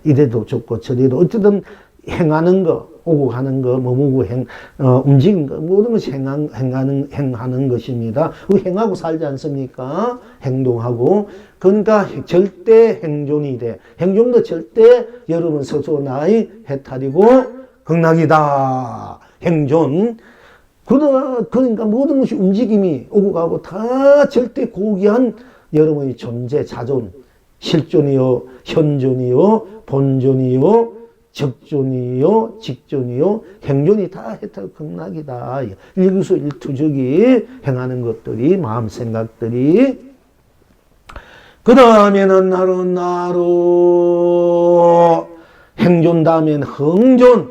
이래도 좋고 저래도 어쨌든 행하는 거, 오고 가는 거, 머무고 움직이는 거, 모든 것이 행하는 것입니다. 행하고 살지 않습니까? 행동하고. 그러니까 절대 행존이 돼. 행존도 절대 여러분 스스로 나의 해탈이고 극락이다. 행존. 그러니까 모든 것이 움직임이 오고 가고 다 절대 고귀한 여러분의 존재, 자존, 실존이요, 현존이요, 본존이요, 적존이요, 직존이요, 행존이 다 해탈 극락이다. 일거수일투족이 행하는 것들이, 마음 생각들이. 그 다음에는 나로 행존 다음에는 흥존,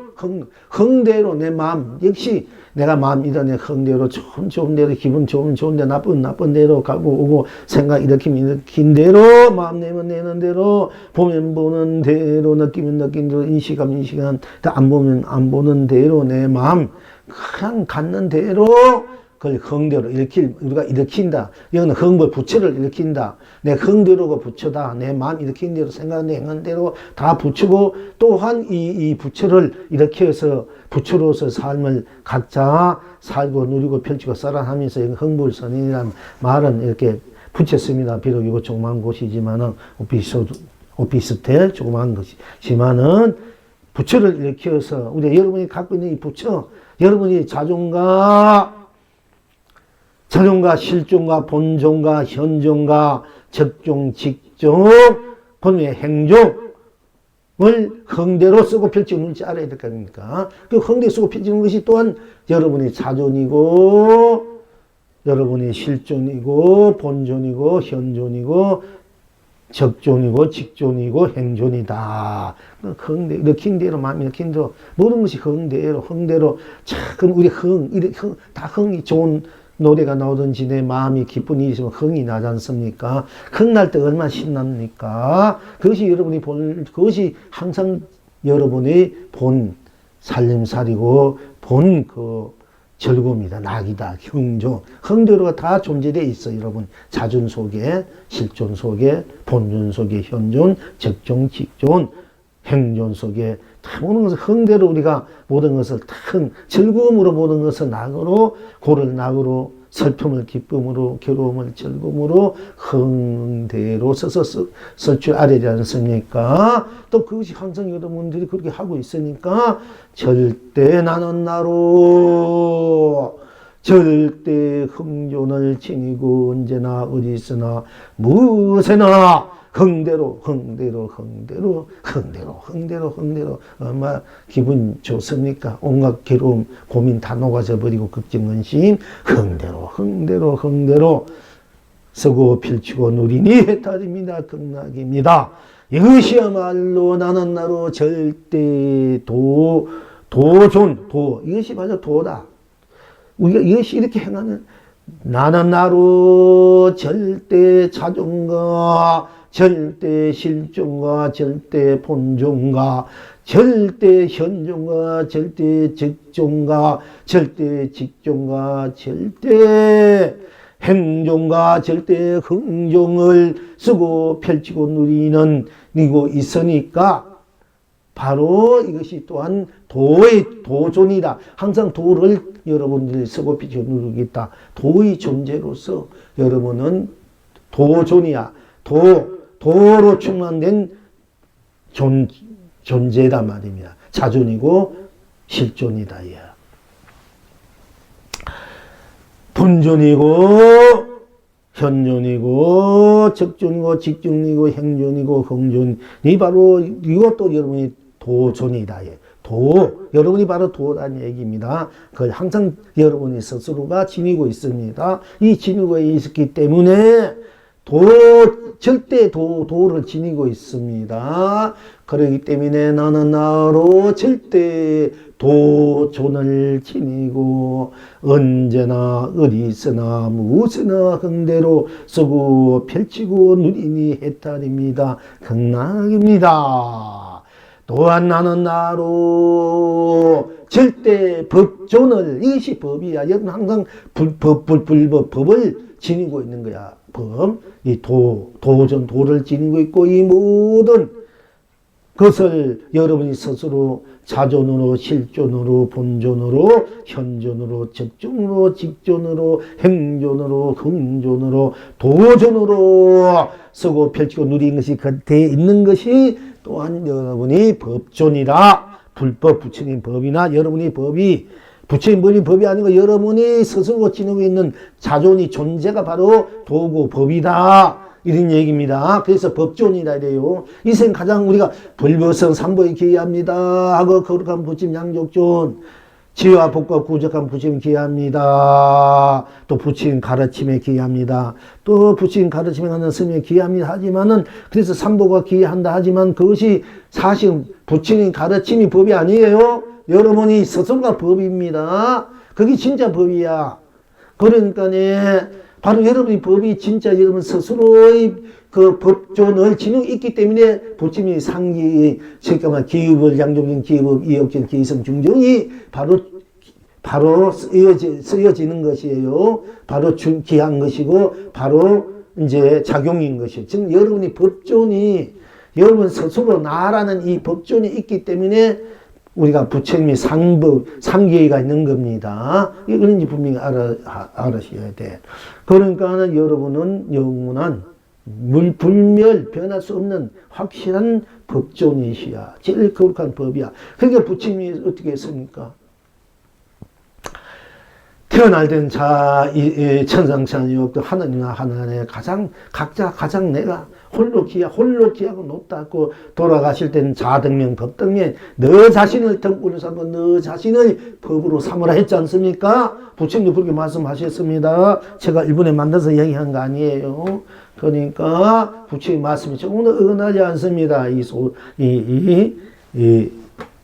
흥대로 내 마음, 역시 내가 마음 이러네 흥대로 좋은 대로 기분 좋은 데 나쁜 대로 가고 오고 생각 일으킨 대로 마음 내면 대로 보면 보는 대로 느끼면 느낀 대로 인식하면 인식한 안 보면 안 보는 대로 내 마음 그냥 갖는 대로 그걸 흥대로 우리가 일으킨다. 이거는 흥벌 부처를 일으킨다. 내 흥대로가 부처다. 내 마음 일으킨 대로 생각하는 행한 대로 다 부처고 또한 이 부처를 일으켜서 부처로서 삶을 각자 살고 누리고 펼치고 살아가면서 흥불선인이라는 말은 이렇게 붙였습니다. 비록 이거 조그만 곳이지만은 오피스텔 조그만 것이지만은 부처를 일으켜서 우리 여러분이 갖고 있는 이 부처 여러분이 자존과 실존과 본존과 현존과 적존, 직존, 본의 행종을 흥대로 쓰고 펼치는 줄 알아야 될 거 아닙니까? 그 흥대 쓰고 펼치는 것이 또한 여러분의 자존이고, 여러분의 실존이고, 본존이고, 현존이고, 적존이고, 직존이고, 행존이다. 흥대, 느낀 대로, 마음 느낀 대로, 모든 것이 흥대로. 자, 그럼 우리 다 흥이 좋은 노래가 나오든지 내 마음이 기쁨이 있으면 흥이 나지 않습니까? 흥날 때 얼마나 신납니까? 그것이 그것이 항상 여러분의 본 살림살이고 본 즐거움이다, 낙이다, 흥대로가 다 존재되어 있어, 여러분. 자존 속에, 실존 속에, 본존 속에, 현존, 적존, 직존, 행존 속에 다 모든 것을 흥대로 우리가 모든 것을 다 즐거움으로 모든 것을 낙으로 고를 낙으로 슬픔을 기쁨으로 괴로움을 즐거움으로 흥대로 써서 쓸 줄 알아야 되지 않습니까? 또 그것이 항상 여러분들이 그렇게 하고 있으니까 절대 나는 나로 절대 흥존을 지니고 언제나 어디서나 무엇에나 흥대로 얼마 기분 좋습니까? 온갖 괴로움 고민 다 녹아져 버리고 걱정근심 흥대로 쓰고 펼치고 누리니 해탈입니다. 극락입니다. 이것이야말로 나는 나로 절대 도존 이것이 바로 도다. 우리가 이것이 이렇게 행하는 나는 나로 절대 자존과 절대 실존과 절대 본존과 절대 현존과 절대 적존과 절대 직존과 절대 행존과 절대 흥존을 쓰고 펼치고 누리는 이고 있으니까 바로 이것이 또한 도존이다. 항상 도를 여러분들이 쓰고 펼치고 누리겠다. 도의 존재로서 여러분은 도존이야. 도로 충만된 존재다 말입니다. 자존이고 실존이다. 예. 본존이고 현존이고 적존이고 직존이고 행존이고 흥존이 바로 이것도 여러분이 도존이다. 예. 여러분이 바로 도라는 얘기입니다. 그걸 항상 여러분이 스스로가 지니고 있습니다. 이 지니고 있기 때문에 절대 도를 지니고 있습니다. 그렇기 때문에 나는 나로 절대 도존을 지니고 언제나 어디서나 무엇이나 흥대로 쓰고 펼치고 누리니 해탈입니다. 극락입니다. 또한 나는 나로 절대 법존을 이것이 법이야. 여러분 항상 법을 지니고 있는 거야. 이 도존, 도를 지니고 있고, 이 모든 것을 여러분이 스스로 자존으로, 실존으로, 본존으로, 현존으로, 적존으로, 직존으로, 행존으로, 흥존으로, 도존으로 쓰고 펼치고 누리는 것이 곁에 있는 것이 또한 여러분이 법존이다. 불법, 부처님 법이나 여러분이 법이 부처님 법이 아니고 여러분이 스스로 지니고 있는 자존이 존재가 바로 도고 법이다. 이런 얘기입니다. 그래서 법존이다 이래요. 이생 가장 우리가 불법성 삼보에 기여합니다 하고 거룩한 부처님 양족존 지혜와 복과 구적한 부처님 귀합니다. 또 부처님 가르침에 귀합니다. 또 부처님 가르침에 가는 스님에 귀합니다. 하지만은 그래서 삼보가 귀한다 하지만 그것이 사실 부처님 가르침이 법이 아니에요. 여러분이 스스로가 법입니다. 그게 진짜 법이야. 그러니까 바로 여러분이 법이 진짜 여러분 스스로의 그 법존을 지능이 있기 때문에 부처님이 상기, 잠깐만 기업을 양종인 기업, 이역전 기성 중종이 바로 쓰여지는 것이에요. 바로 기한 것이고, 바로 이제 작용인 것이에요. 즉, 여러분이 법존이, 여러분 스스로 나라는 이 법존이 있기 때문에 우리가 부처님이 상기가 있는 겁니다. 이거는 분명히 알아셔야 돼. 그러니까 여러분은 영원한 불멸 변할 수 없는 확실한 법존이시야. 제일 거룩한 법이야. 그러니까 부처님이 어떻게 했습니까? 태어날 땐 천상천유욕도 하느님나 하나님 각자 가장 내가 홀로 귀하고 높다고 돌아가실 때는 자등명 법등명 너 자신을 등불로 삼고 너 자신을 법으로 삼으라 했지 않습니까? 부처님도 그렇게 말씀하셨습니다. 제가 일본에 만나서 얘기한 거 아니에요. 그러니까 부처님 말씀이 조금도 어긋나지 않습니다. 이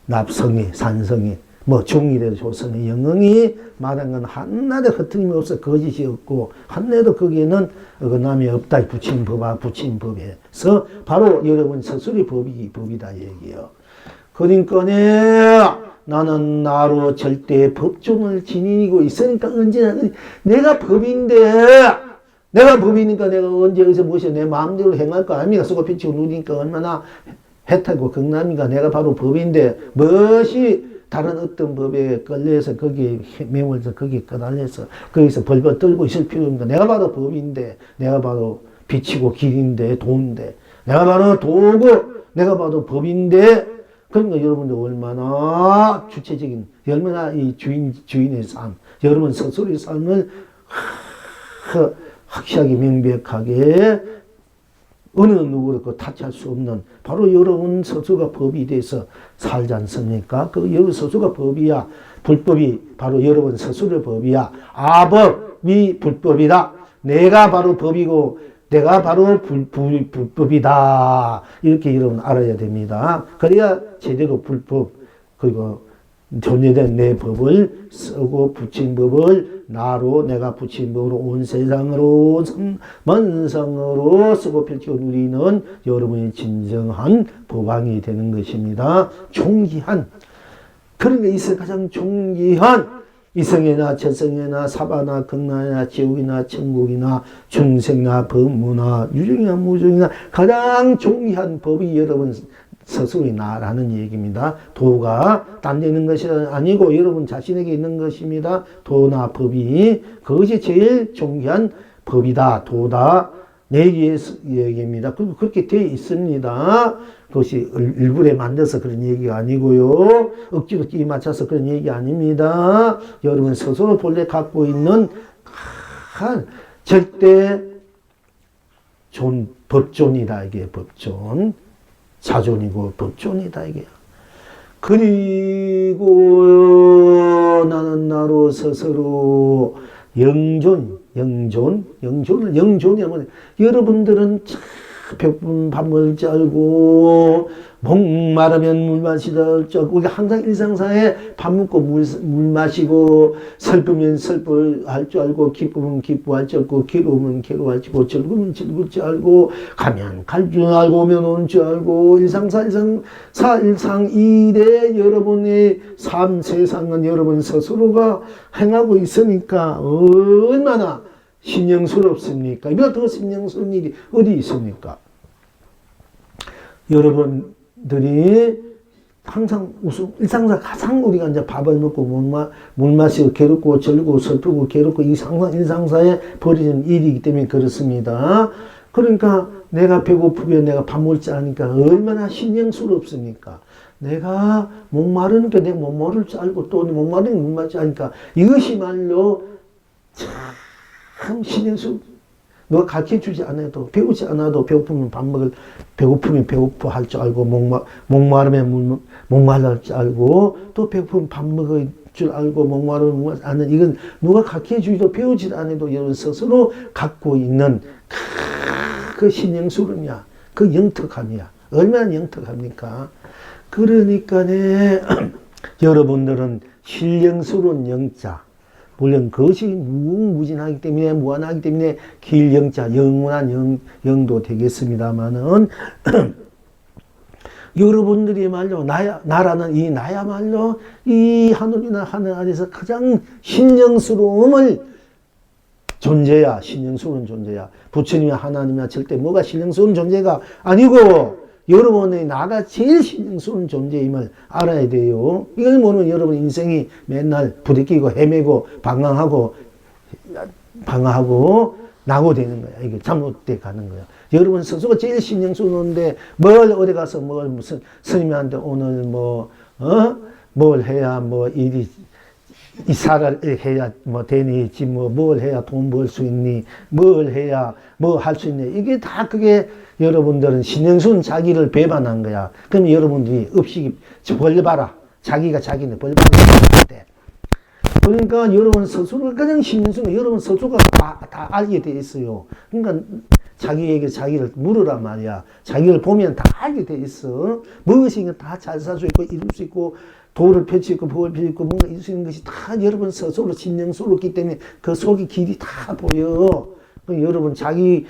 납성이 산성이 뭐 중일의 조선의 영흥이 말한 건 한나도 흐트림이 없어 거짓이 없고 한나도 거기에는 어긋남이 없다. 부처님 법에서 바로 여러분 스스로의 법이다 얘기예요. 그러니까 나는 나로 절대 법존을 지니고 있으니까 언제나 내가 법이니까 내가 언제 어디서 무엇이 내 마음대로 행할 거 아닙니까? 쓰고 피치고 누니까 얼마나 해탈고 극남이니까 내가 바로 법인데 무엇이 다른 어떤 법에 걸려서 거기에 매몰서 거기에 끄달려서 거기서 벌벌 떨고 있을 필요입니다. 내가 바로 법인데 내가 바로 빛이고 길인데 도인데 내가 바로 도고 내가 바로 법인데 그러니까 여러분들 얼마나 주체적인 얼마나 이 주인의 삶 여러분 스스로의 삶을 확실하게 명백하게 어느 누구도 타치할 수 없는 바로 여러분 스스로가 법이 돼서 살지 않습니까? 그 여러분 스스로가 법이야. 불법이 바로 여러분 스스로의 법이야. 아법이 불법이다. 내가 바로 법이고 내가 바로 불법이다. 이렇게 여러분 알아야 됩니다. 그래야 제대로 불법 그리고 존재된 내 법을 쓰고 부친 법을 나로 내가 부친 법으로 온 세상으로 만상으로 쓰고 펼치고 누리는 여러분의 진정한 법왕이 되는 것입니다. 존귀한 그러니까 이세 가장 존귀한 이성이나 저성이나 사바나 극락이나 지옥이나 천국이나 중생이나 법무나 유정이나 무정이나 가장 존귀한 법이 여러분 스스로의 나라는 얘기입니다. 도가 딴 데 있는 것이 아니고 여러분 자신에게 있는 것입니다. 도나 법이 그것이 제일 존귀한 법이다. 도다. 내기의 얘기입니다. 그렇게 되어 있습니다. 그것이 일부러 만들어서 그런 얘기가 아니고요. 억지로 끼 맞춰서 그런 얘기 아닙니다. 여러분 스스로 본래 갖고 있는 절대 법존이다. 이게 법존. 자존이고 법존이다 이게. 그리고 나는 나로 스스로 영존이 뭐냐. 여러분들은 배고픈 밥을 짤고 목마르면 물 마시다 짤고 우리가 항상 일상사에 밥 먹고 물 마시고 슬프면 슬퍼할 줄 알고 기쁘면 기뻐할 줄 알고 괴로우면 괴로워할 줄 알고 즐거우면 즐거울 줄 알고 가면 갈 줄 알고 오면 온 줄 알고 일상일에 여러분의 삶 세상은 여러분 스스로가 행하고 있으니까 얼마나 신령스럽습니까? 이보다 더 신령스러운 일이 어디 있습니까? 여러분들이 항상 일상상 가장 우리가 이제 밥을 먹고 물 마시고 괴롭고 절고 슬프고 괴롭고 이 항상 일상사에 벌어지는 일이기 때문에 그렇습니다. 그러니까 내가 배고프면 내가 밥 먹지 않으니까 얼마나 신령스럽습니까? 내가 목마르니까 내가 목마를 줄 알고 또 목마르니까 물 마시지 않으니까 이것이말로 참 신령스럽 누가 가르쳐주지 않아도 배우지 않아도 배고프면 배고프면 배고파 할 줄 알고 목마르면 목말라 할 줄 알고 또 배고프면 밥 먹어야 줄 알고 목마름을 아는 이건 누가 가르쳐 주기도 배우지도 않아도 여러분 스스로 갖고 있는 그 신령수름이야. 그 영특함이야. 얼마나 영특합니까? 그러니까네 여러분들은 신령스러운 영자, 물론 그것이 무궁무진하기 때문에 무한하기 때문에 길 영자, 영원한 영도 되겠습니다만은 여러분들이 말로 나라는 이 나야말로 이 하늘이나 하늘 아래서 가장 신령스러움을 존재야. 신령스러운 존재야. 부처님이야 하나님이야 절대 뭐가 신령스러운 존재가 아니고 여러분의 나가 제일 신령스러운 존재임을 알아야 돼요. 이걸 모르면 여러분 인생이 맨날 부딪히고 헤매고 방황하고 낙오되는 거야. 이게 잘못돼 가는 거야. 여러분 스스로가 제일 신령스러운데 뭘 어디 가서 뭘 무슨 스님한테 오늘 뭘 해야 일이 이사를 해야 되니지 뭘 해야 돈 벌 수 있니 뭘 해야 할 수 있니 이게 다 그게 여러분들은 신령스러운 자기를 배반한 거야. 그럼 여러분들이 없이 벌 봐라. 자기가 자기네 벌 받는 때. 그러니까 여러분 스스로가 가장 신령스러운 여러분 스스로가 다 알게 돼 있어요. 그러니까 자기에게 자기를 물으란 말이야. 자기를 보면 다 알게 돼 있어. 무엇인가 다 잘 살 수 있고 이룰 수 있고 도를 펼칠 있고 법을 펼칠 있고 뭔가 이룰 수 있는 것이 다 여러분 스스로 신령스럽기 때문에 그 속의 길이 다 보여. 여러분 자기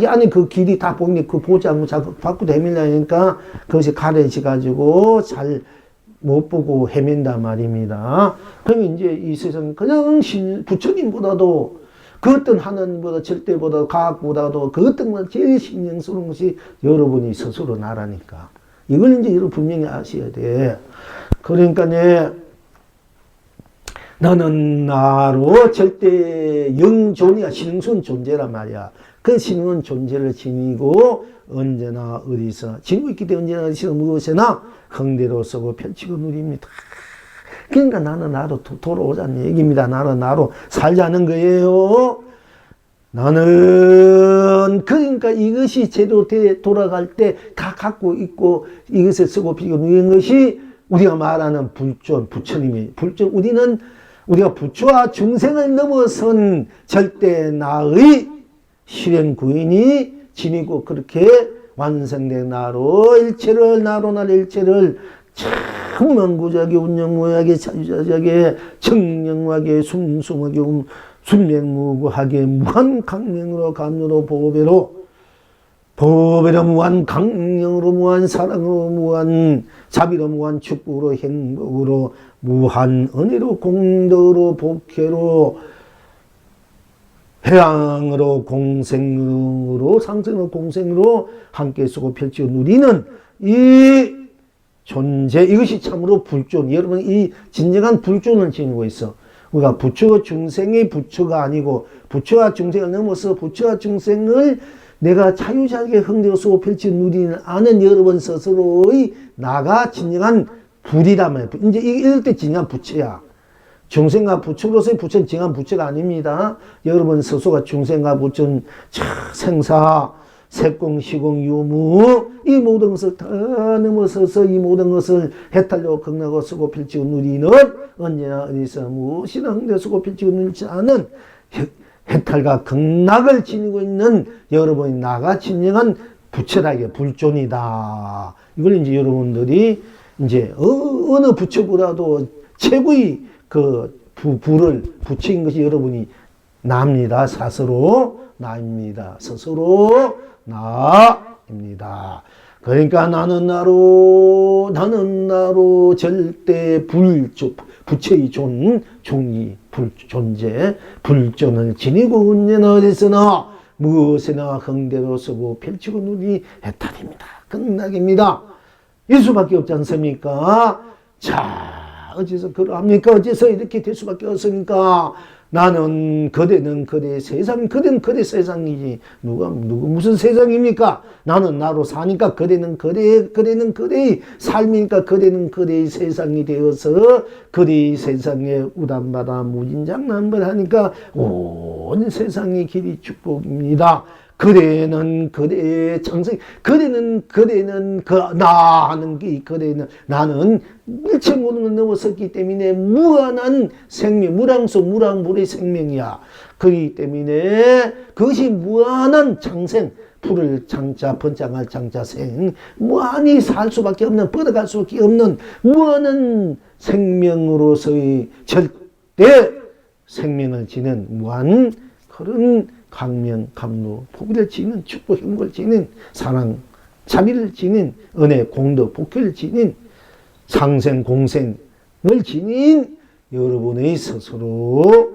안에 그 길이 다 보이는데 그 보지 않고 자꾸 밖으로 헤매려니까 그것이 가려져 가지고 잘 못 보고 헤맨단 말입니다. 그러면 이제 이 세상 그냥 부처님보다도 그 어떤 하나님보다 절대보다 과학보다도 그 어떤 건 제일 신령스러운 것이 여러분이 스스로 나라니까. 이걸 이제 여러분 분명히 아셔야 돼. 그러니까 나는 나로 절대 영존이야. 신성스러운 존재란 말이야. 그 신성스러운 존재를 지니고 언제나 어디서 지니고 있기 때문에 언제나 어디서 무엇이나 흥대로 쓰고 펼치고 누립니다. 그러니까 나는 나로 돌아오자는 얘기입니다. 나는 나로 살자는 거예요. 나는 그러니까 이것이 제대로 돌아갈 때 다 갖고 있고 이것을 쓰고 피고 누리는 것이 우리가 말하는 불존, 부처님이 불존. 우리가 부처와 중생을 넘어선 절대 나의 실현 구인이 지니고 그렇게 완성된 나로 일체를 나로 날 일체를 참 명구자게 운영무하게 자유자자게 청명하게 순수하게 순명무구하게 무한 강령으로 감로로 보배로 무한 강령으로 무한 사랑으로 무한 자비로 무한 축복으로 행복으로 무한 은혜로 공덕으로 복회로 해양으로 공생으로 상생으로 공생으로 함께 쓰고 펼치고 누리는 이 존재 이것이 참으로 불존. 여러분 이 진정한 불존을 지니고 있어. 우리가 부처 중생의 부처가 아니고 부처와 중생을 넘어서 부처와 중생을 내가 자유자재하게 흥대로 쓰고 펼치고 누리는 아는 여러분 스스로의 나가 진정한 불이라면 이제 이럴 때 진정한 부처야. 중생과 부처로서의 부처는 진정한 부처가 아닙니다. 여러분 스스로가 중생과 부처는 생사, 색공, 시공, 유무 이 모든 것을 다 넘어서서 이 모든 것을 해탈로 극락하고 쓰고 펼치고 누리는 언제나 어디서 무엇이나 흥대 쓰고 펼치고 누리지 않은 해탈과 극락을 지니고 있는 여러분이 나가 진정한 부처다. 이게 불존이다. 이걸 이제 여러분들이 이제 어느 부처보다도 최고의 그 부를 부처인 것이 여러분이 나입니다. 스스로 나입니다. 스스로 나입니다. 그러니까 나는 나로 절대 부처의 존이 존재 불존을 지니고 언제나 어디서나 무엇이나 흥대로 쓰고 펼치고 누리 해탈입니다. 극락입니다. 일 수밖에 없지 않습니까? 자, 어째서 그러합니까? 어째서 이렇게 될 수밖에 없습니까? 나는 그대는 그대 세상, 그대는 그대 세상이지. 누구 무슨 세상입니까? 나는 나로 사니까 그대는 그대의 삶이니까 그대는 그대의 세상이 되어서 그대의 세상에 우담바다 무진장난벌하니까 온 세상의 길이 축복입니다. 그대는 그대의 창생, 그대는 나 하는 게, 그대는 나는 일체 모든 걸 넘어섰기 때문에 무한한 생명, 무량소 무량물의 생명이야. 그렇기 때문에 그것이 무한한 창생, 불을 창자, 번창할 창자, 생, 무한히 살 수밖에 없는, 뻗어갈 수밖에 없는 무한한 생명으로서의 절대 생명을 지닌 무한 그런 강명, 감로, 포기를 지닌 축복, 행복을 지닌 사랑, 자비를 지닌 은혜, 공덕, 복회를 지닌 상생, 공생을 지닌 여러분의 스스로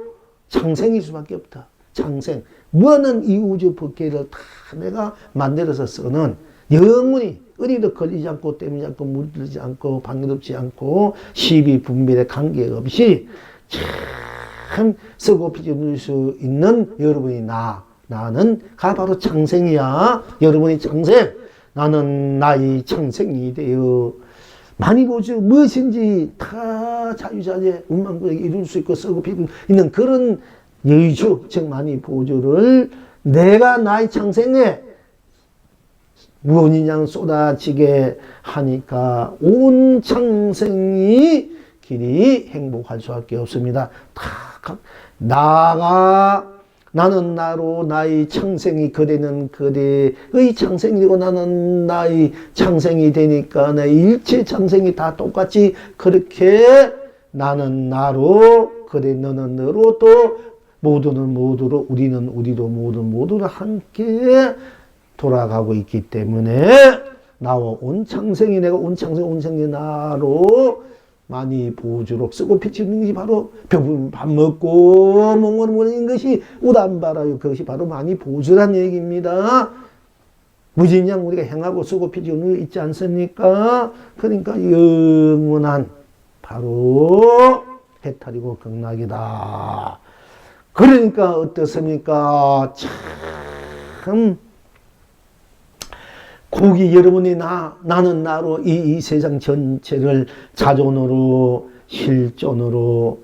창생일 수밖에 없다. 창생. 무한한 이 우주 법계를 다 내가 만들어서 쓰는 영원히 어디도 걸리지 않고 때리지 않고 물들지 않고 방해롭지 않고 시비 분별에 관계없이 참 쓰고 피지 누릴 수 있는 여러분이 나는 바로 창생이야. 여러분이 창생. 나는 나의 창생이 되어 많이 보죠. 무엇인지 다 자유자재 운만국에게 이룰 수 있고 쓰고 피고 있는 그런 여의주, 즉 많이 보조를 내가 나의 창생에 무언이냥 쏟아지게 하니까 온 창생이 길이 행복할 수밖에 없습니다. 나는 나로 나의 창생이 그대는 그대의 창생이고 나는 나의 창생이 되니까 내 일체 창생이 다 똑같이 그렇게 나는 나로 그대 너는 너로 또 모두는 모두로 우리는 우리도 모두로 함께 돌아가고 있기 때문에 나와 온 창생이 내가 온 창생이 나로 많이 보주록 쓰고 피치는 것이 바로 배부른 밥 먹고 먹는 것이 우담바라요. 그것이 바로 많이 보주란 얘기입니다. 무진양 우리가 행하고 쓰고 피치는 거 있지 않습니까? 그러니까 영원한 바로 해탈이고 극락이다. 그러니까 어떻습니까? 참 고기 여러분이 나는 나로 이 세상 전체를 자존으로 실존으로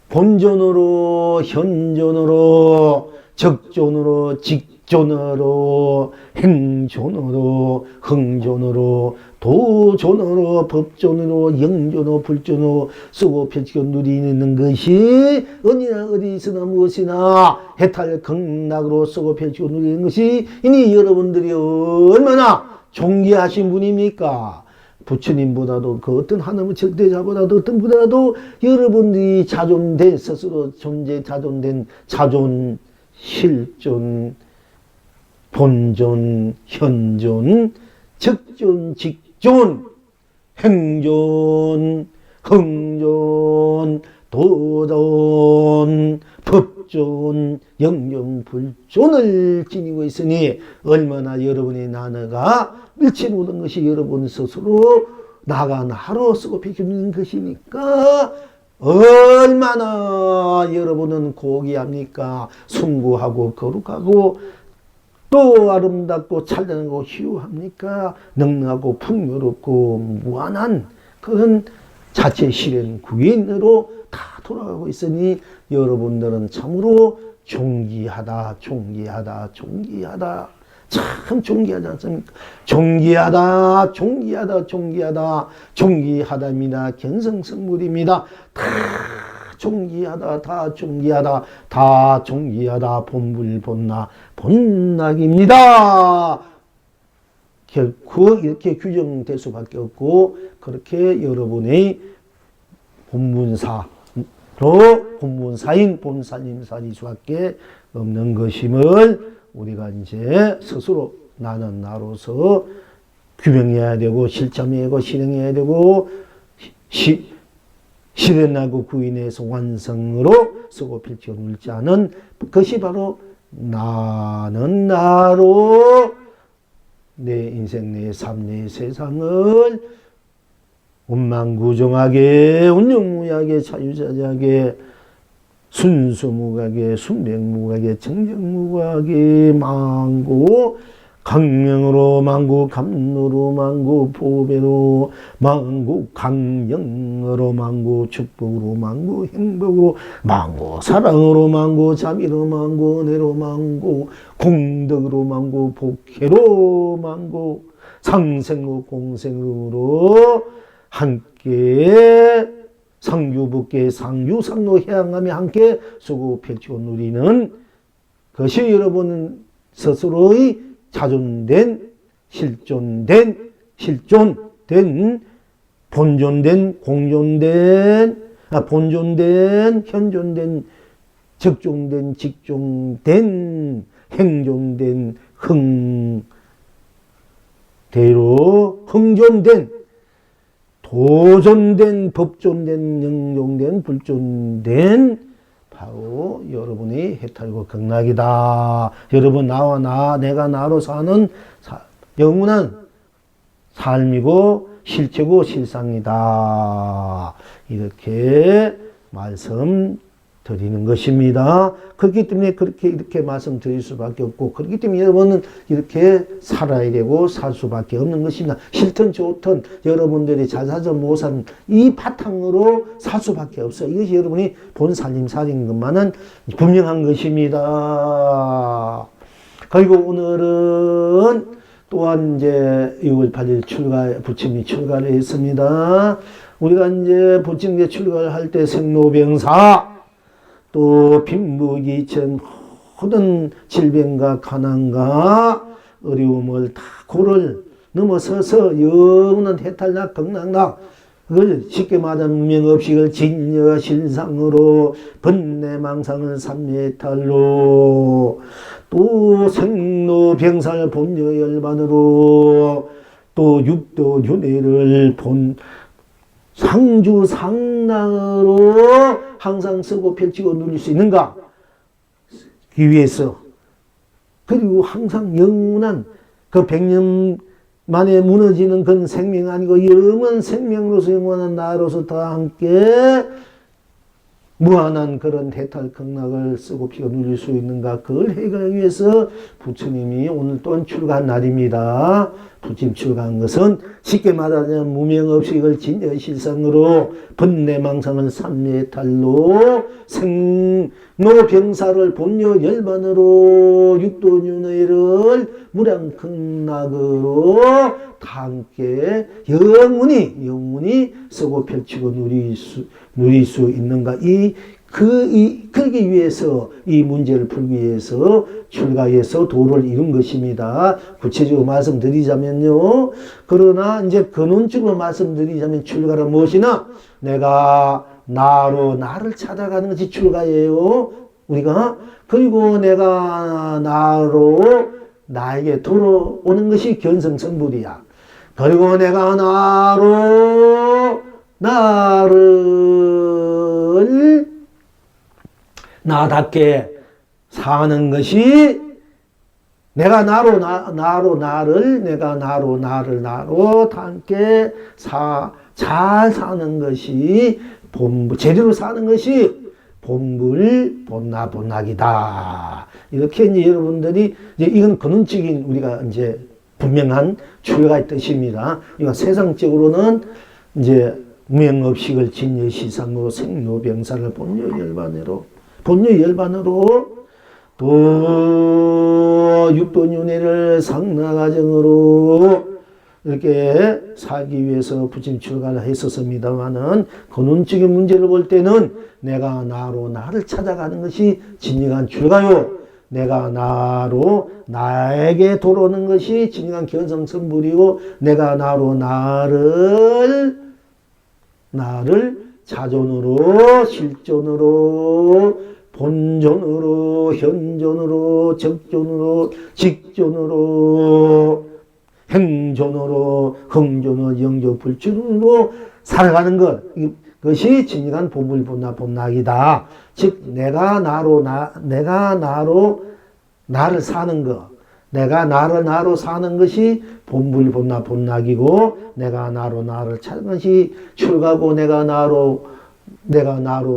본존으로 현존으로 적존으로 직존으로 행존으로 흥존으로 도존으로 법존으로 영존으로 불존으로 쓰고 펼치고 누리는 것이 어디나 어디서나 무엇이나 해탈 극락으로 쓰고 펼치고 누리는 것이 이니 여러분들이 얼마나 존귀하신 분입니까? 부처님보다도 그 어떤 하나님의 절대자보다도 어떤 분보다도 여러분들이 자존된 스스로 존재 자존된 자존 실존 본존 현존 적존 직존 행존 흥존 도존 법존 영존 불존을 지니고 있으니 얼마나 여러분의 나라가 일체 모든 것이 여러분 스스로 나가 나로 쓰고 비추는 것이니까 얼마나 여러분은 고귀합니까? 숭고하고 거룩하고 또 아름답고 찬란하고 희유합니까? 능력하고 풍요롭고 무한한 그런 자체 실현 구인으로 다 돌아가고 있으니 여러분들은 참으로 존귀하다. 참 존귀하지 않습니까? 존귀하다입니다. 견성성물입니다. 다 존귀하다. 본불본나 본락입니다. 결코 이렇게 규정될 수밖에 없고 그렇게 여러분의 본문사로 본문사인 본살림살이 수밖에 없는 것임을 우리가 이제 스스로 나는 나로서 규명해야 되고 실천해야 되고 실행해야 되고 실현하고 구인해서 완성으로 쓰고 필지어 눌지 않은 그것이 바로 나는 나로 내 인생 내 삶 내 세상을 운만구정하게 운영무하게 자유자재하게 순수무하게 순백무하게 정정무하게 망고 강명으로 망고, 감로로 망고, 보배로 망고, 강령으로 망고, 축복으로 망고, 행복으로 망고, 사랑으로 망고, 자비로 망고, 은혜로 망고, 공덕으로 망고, 복혜로 망고, 상생로 공생으로 함께 상유북계 상유상로 해양감이 함께 수고 펼치고 누리는 것이 여러분 스스로의 자존된 실존된 본존된 공존된 본존된 현존된 적존된 직존된 행존된 흥대로 흥존된 도존된 법존된 영존된 불존된 바로 여러분의 해탈과 극락이다. 여러분 나와 내가 나로 사는 영원한 삶이고 실체고 실상이다. 이렇게 말씀드리는 것입니다. 그렇기 때문에 이렇게 말씀드릴 수밖에 없고, 그렇기 때문에 여러분은 이렇게 살아야 되고 살 수밖에 없는 것입니다. 싫든 좋든 여러분들이 잘 살든 못 살든 이 바탕으로 살 수밖에 없어요. 이것이 여러분이 본 살림살이인 것만은 분명한 것입니다. 그리고 오늘은 또한 이제 6월 8일 부처님이 출가를 했습니다. 우리가 이제 부처님께 출가를 할 때 생로병사, 또 빈부귀천 모든 질병과 가난과 어려움을 다 고를 넘어서서 영원한 해탈락 극락락을 쉽게 말하면 무명업식을 진여 실상으로 번뇌망상을 삼매탈로 또 생로병사를 본여열반으로 또 육도윤회를 본 상주상락으로 항상 쓰고 펼치고 누릴 수 있는가? 그 위해서. 그리고 항상 영원한 그 100년 만에 무너지는 그런 생명 아니고 영원 생명으로서 영원한 나로서 다 함께 무한한 그런 해탈 극락을 쓰고 피고 누릴 수 있는가? 그걸 해결하기 위해서 부처님이 오늘 또한 출가한 날입니다. 부처님 출가한 것은 쉽게 말하자면 무명업식을 진여실상으로 번뇌망상을 삼매탈로 생로병사를 본여 열반으로 육도윤회를 무량극락으로 다 함께 영원히 쓰고 펼치고 누릴 수 있는가? 그러기 위해서 이 문제를 풀기 위해서 출가해서 도를 이룬 것입니다. 구체적으로 말씀드리자면요. 그러나 이제 근원적으로 말씀드리자면 출가는 무엇이나 내가 나를 찾아가는 것이 출가예요. 우리가. 그리고 내가 나에게 돌아오는 것이 견성성불이야. 그리고 내가 나답게 사는 것이 내가 나로 함께 잘 사는 것이 제대로 사는 것이 본락이다. 이렇게 이제 여러분들이 이건 근원적인 우리가 이제 분명한 출가의 뜻입니다. 이건 세상적으로는 이제 무명업식을 진여시상으로 생로병사를 본여열반으로 또 육도윤회를 상락과정으로 이렇게 살기 위해서 부처님 출가를 했었습니다만은 근원적인 문제를 볼 때는 내가 나를 찾아가는 것이 진정한 출가요. 내가 나에게 돌아오는 것이 진정한 견성성불이고 내가 나를 자존으로 실존으로 본존으로 현존으로 적존으로 직존으로 행존으로 흥존으로 영존 불존으로 살아가는 것, 이것이 진정한 본락이다. 즉 내가 나를 사는 것, 내가 나로 사는 것이 본락이고 내가 나를 찾는 것이 출가고 내가 나로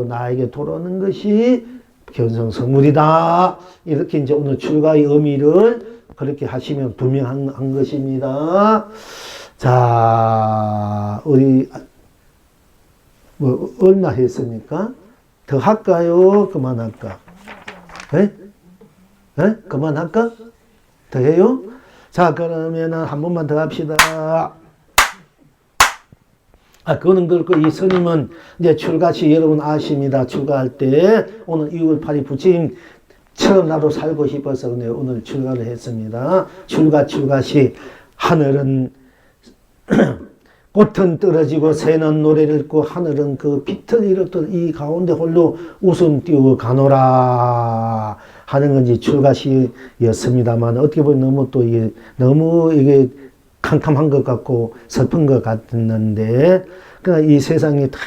나에게 돌아오는 것이 견성 선물이다. 이렇게 이제 오늘 출가의 의미를 그렇게 하시면 분명한 것입니다. 자, 우리, 얼마 했습니까? 더 할까요? 그만할까? 그만할까? 더 해요? 자, 그러면은 한 번만 더 합시다. 그거는 그렇고, 이 스님은 이제 출가시 여러분 아십니다. 출가할 때, 오늘 6월 8일 부처님처럼 나도 살고 싶어서 오늘 출가를 했습니다. 출가시, 하늘은, 꽃은 떨어지고 새는 노래를 듣고 하늘은 그 빛을 잃었던 이 가운데 홀로 웃음 띄우고 가노라 하는 건지 출가시였습니다만 어떻게 보면 너무 이게 캄캄한 것 같고 슬픈 것 같았는데 그러나 이 세상이 다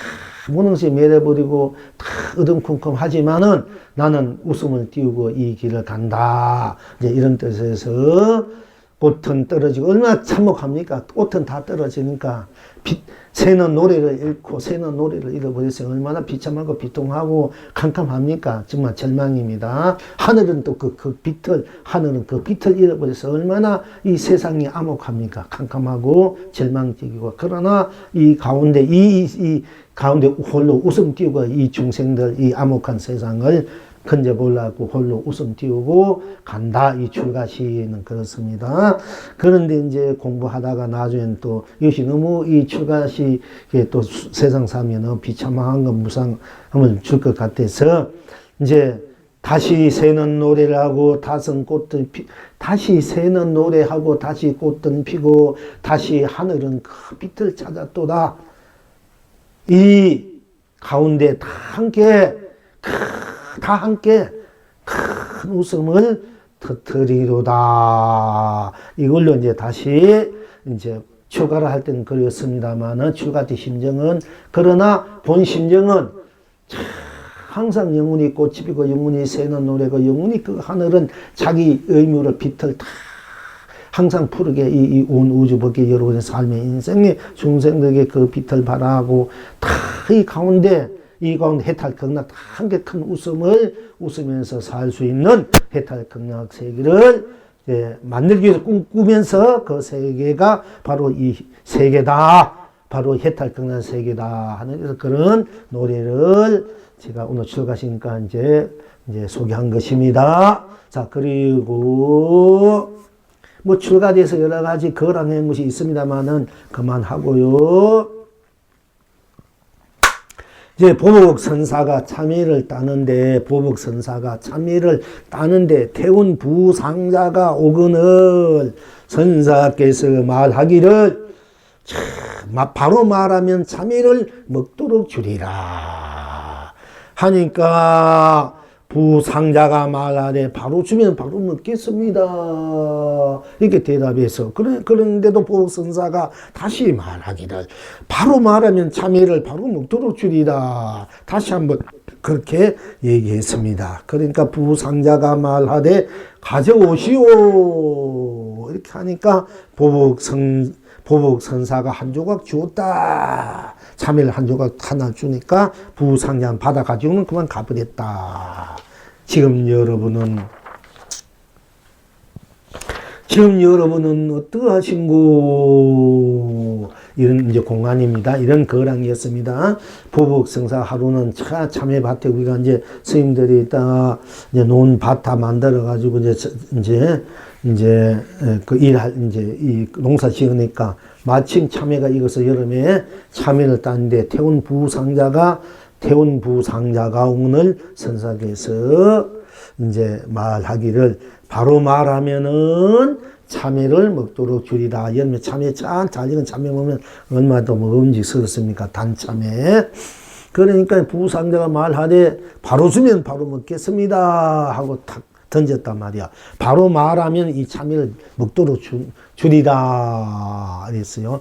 무능시 매려버리고 다 어둠쿵쿵하지만은 나는 웃음을 띄우고 이 길을 간다. 이제 이런 뜻에서 꽃은 떨어지고 얼마나 참혹합니까? 꽃은 다 떨어지니까 새는 노래를 잃고 새는 노래를 잃어버렸어요. 얼마나 비참하고 비통하고 캄캄합니까? 정말 절망입니다. 하늘은 또 하늘은 그 빛을 잃어버려서 얼마나 이 세상이 암흑합니까? 캄캄하고 절망적이고 그러나 이 가운데 이 가운데 홀로 웃음 띄우고 이 중생들 이 암흑한 세상을 건져보려고 홀로 웃음 띄우고 간다. 이 출가시는 그렇습니다. 그런데 이제 공부하다가 나중엔 또 이것이 너무 이 출가시에 또 세상 사면 너무 비참한 건 무상함을 줄 것 같아서 이제 다시 새는 노래를 하고 다시 새는 노래하고 다시 꽃은 피고 다시 하늘은 그 빛을 찾았도다. 이 가운데 다 함께 큰 웃음을 터뜨리로다. 이걸로 이제 다시 이제 출가를 할 때는 그랬습니다만은 출가 때 심정은 그러나 본 심정은 항상 영원히 꽃이 피고 영원히 새는 노래고 영원히 그 하늘은 자기 의무를 빛을 다 항상 푸르게 이 온 우주 밖에 여러분의 삶의 인생의 중생들에게 그 빛을 발하고 다 이 가운데 해탈극락 한개 큰 웃음을 웃으면서 살 수 있는 해탈극락 세계를 만들기 위해서 꿈꾸면서 그 세계가 바로 이 세계다. 바로 해탈극락 세계다 하는 그런 노래를 제가 오늘 출가시니까 이제 소개한 것입니다. 자, 그리고 뭐 출가돼서 여러 가지 거랑한 것이 있습니다만은 그만하고요. 이제 보복선사가 참회를 따는데 태운 부상자가 오거늘 선사께서 말하기를 바로 말하면 참회를 먹도록 주리라 하니까 부상자가 말하되 바로 주면 바로 먹겠습니다. 이렇게 대답해서 그런데도 보복선사가 다시 말하기를 바로 말하면 참회를 바로 먹도록 주리라. 다시 한번 그렇게 얘기했습니다. 그러니까 부상자가 말하되 가져오시오. 이렇게 하니까 보복선사가 한 조각 주었다. 참외를 한 조각 하나 주니까 부상자 받아가지고는 그만 가버렸다. 지금 여러분은 어떠하신고? 이런 이제 공안입니다. 이런 거랑이었습니다. 보복성사 하루는 참외밭에 우리가 이제 스님들이 있다가 이제 놓은 밭 다 만들어가지고 이제 그 이 농사 지으니까 마침 참외가 익어서 여름에 참외를 땄는데 태운 부상자가 오늘 선사께서 이제 말하기를 바로 말하면은 참외를 먹도록 주리다. 여름에 참외 잘 익은 참외 먹으면 얼마나 더 먹음직스럽습니까? 단참외. 그러니까 부상자가 말하되 바로 주면 바로 먹겠습니다 하고 탁 던졌단 말이야. 바로 말하면 이 참외를 먹도록 주리다 그랬어요.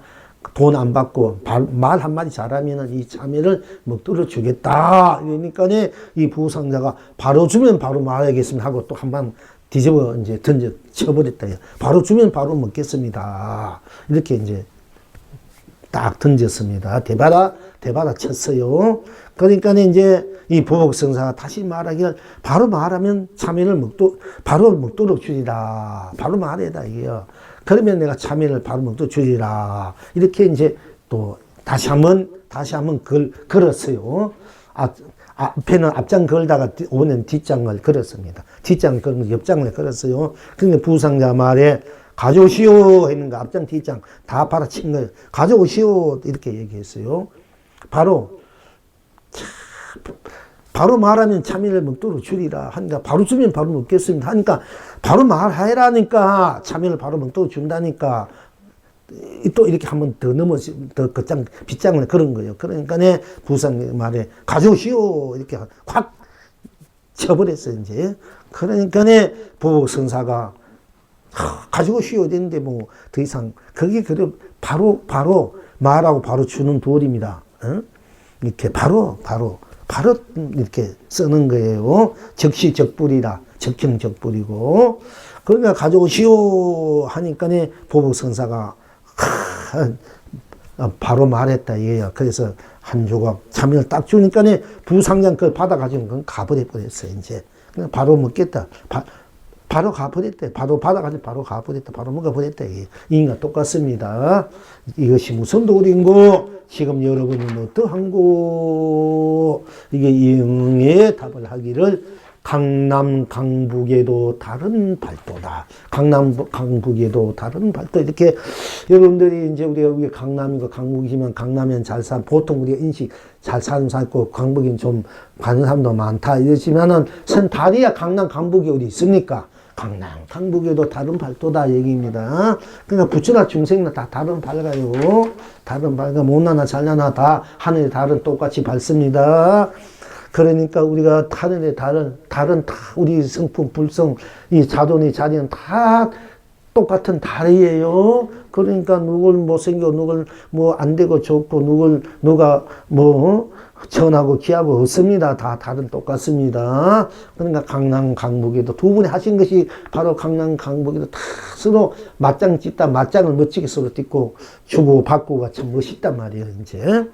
돈 안 받고 말 한마디 잘하면 이 참외를 먹도록 주겠다. 그러니까 이 부상자가 바로 주면 바로 말하겠습니다 하고 또 한 번 뒤집어 이제 쳐버렸다. 바로 주면 바로 먹겠습니다. 이렇게 이제 딱 던졌습니다. 대바라 쳤어요. 그러니까 이제 이 보복성사가 다시 말하기를 바로 말하면 참여를 바로 먹도록 주리라. 바로 말해다 이게요. 그러면 내가 참여를 바로 먹도록 주리라. 이렇게 이제 또 다시 한번 걸었어요. 앞에는 앞장 걸다가 오는 뒷장을 걸었습니다. 뒷장 걸은 옆장을 걸었어요. 그러니까 부상자 말에 가져오시오 했는가 앞장 뒷장 다 받아친 거예요. 가져오시오 이렇게 얘기했어요. 바로 말하면 참여를 먹도록 주리라 하니까 바로 주면 바로 먹겠습니다 하니까 바로 말하라니까 참여를 바로 먹도록 준다니까 또 이렇게 한번 더 더 빗장을 걸은 거예요. 그러니까 부상 말에 가져오시오 이렇게 확 쳐버렸어요 이제. 그러니까 보복성사가 가져오시오 되는데 뭐 더 이상 그게 그래 바로 말하고 바로 주는 도리입니다. 이렇게 바로 이렇게 쓰는 거예요. 적시적불이라 적형적불이고 그러니까 가져오시오 하니까 보복성사가 바로 말했다 이게요. 그래서 한 조각 참여를 딱 주니까 부상장 그걸 받아가지고 그건 가버렸어요 이제. 그냥 바로 먹겠다. 바로 가버렸대. 바로 받아가지고 바로 가버렸다. 바로 먹어버렸다. 이게 인과 똑같습니다. 이것이 무슨 도리인고 지금 여러분은 어떠한고 이게 이응의 답을 하기를 강남 강북에도 다른 발도다. 강남 강북에도 다른 발도. 이렇게 여러분들이 이제 우리가 강남이고 강북이지만 강남엔 잘 사 보통 우리가 인식 잘 사는 사람 있고 강북인 좀 가는 사람도 많다 이러지만은 선 다리야 강남 강북이 어디 있습니까? 강남 강북에도 다른 발도다 얘기입니다. 그러니까 부처나 중생나 다 다른 밝아요. 다른 밝아 못나나 잘나나 다 하늘에 다른 똑같이 밝습니다. 그러니까 우리가 하늘에 다른 다 우리 성품 불성 이 자존이 자리는 다 똑같은 달이에요. 그러니까 누굴 못생겨 누굴 뭐 안 되고 좋고 누가 뭐 천하고 귀하고 없습니다. 다 다른 똑같습니다. 그러니까 강남 강북에도 두 분이 하신 것이 바로 강남 강북에도 다 서로 맞짱 찢다 맞짱을 멋지게 서로 찢고 주고 받고가 참 멋있단 말이에요 이제.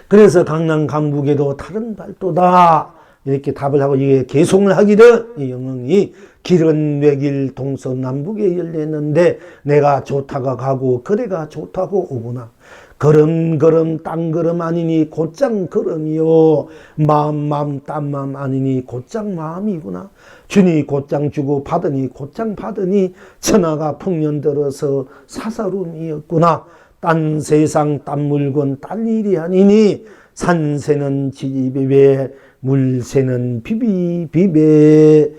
그래서 강남 강북에도 다른 발도다 이렇게 답을 하고 이게 개송을 하기를 이 영흥이 길은 외길 동서남북에 열렸는데 내가 좋다가 가고 그래가 좋다고 오구나. 걸음 땅걸음 아니니 곧장 걸음이요 마음 딴마음 아니니 곧장 마음이구나. 주니 곧장 주고 받으니 곧장 받으니 천하가 풍년 들어서 사사룸이었구나. 딴 세상 딴 물건 딴 일이 아니니 산새는 지비배 물새는 비비비배구나.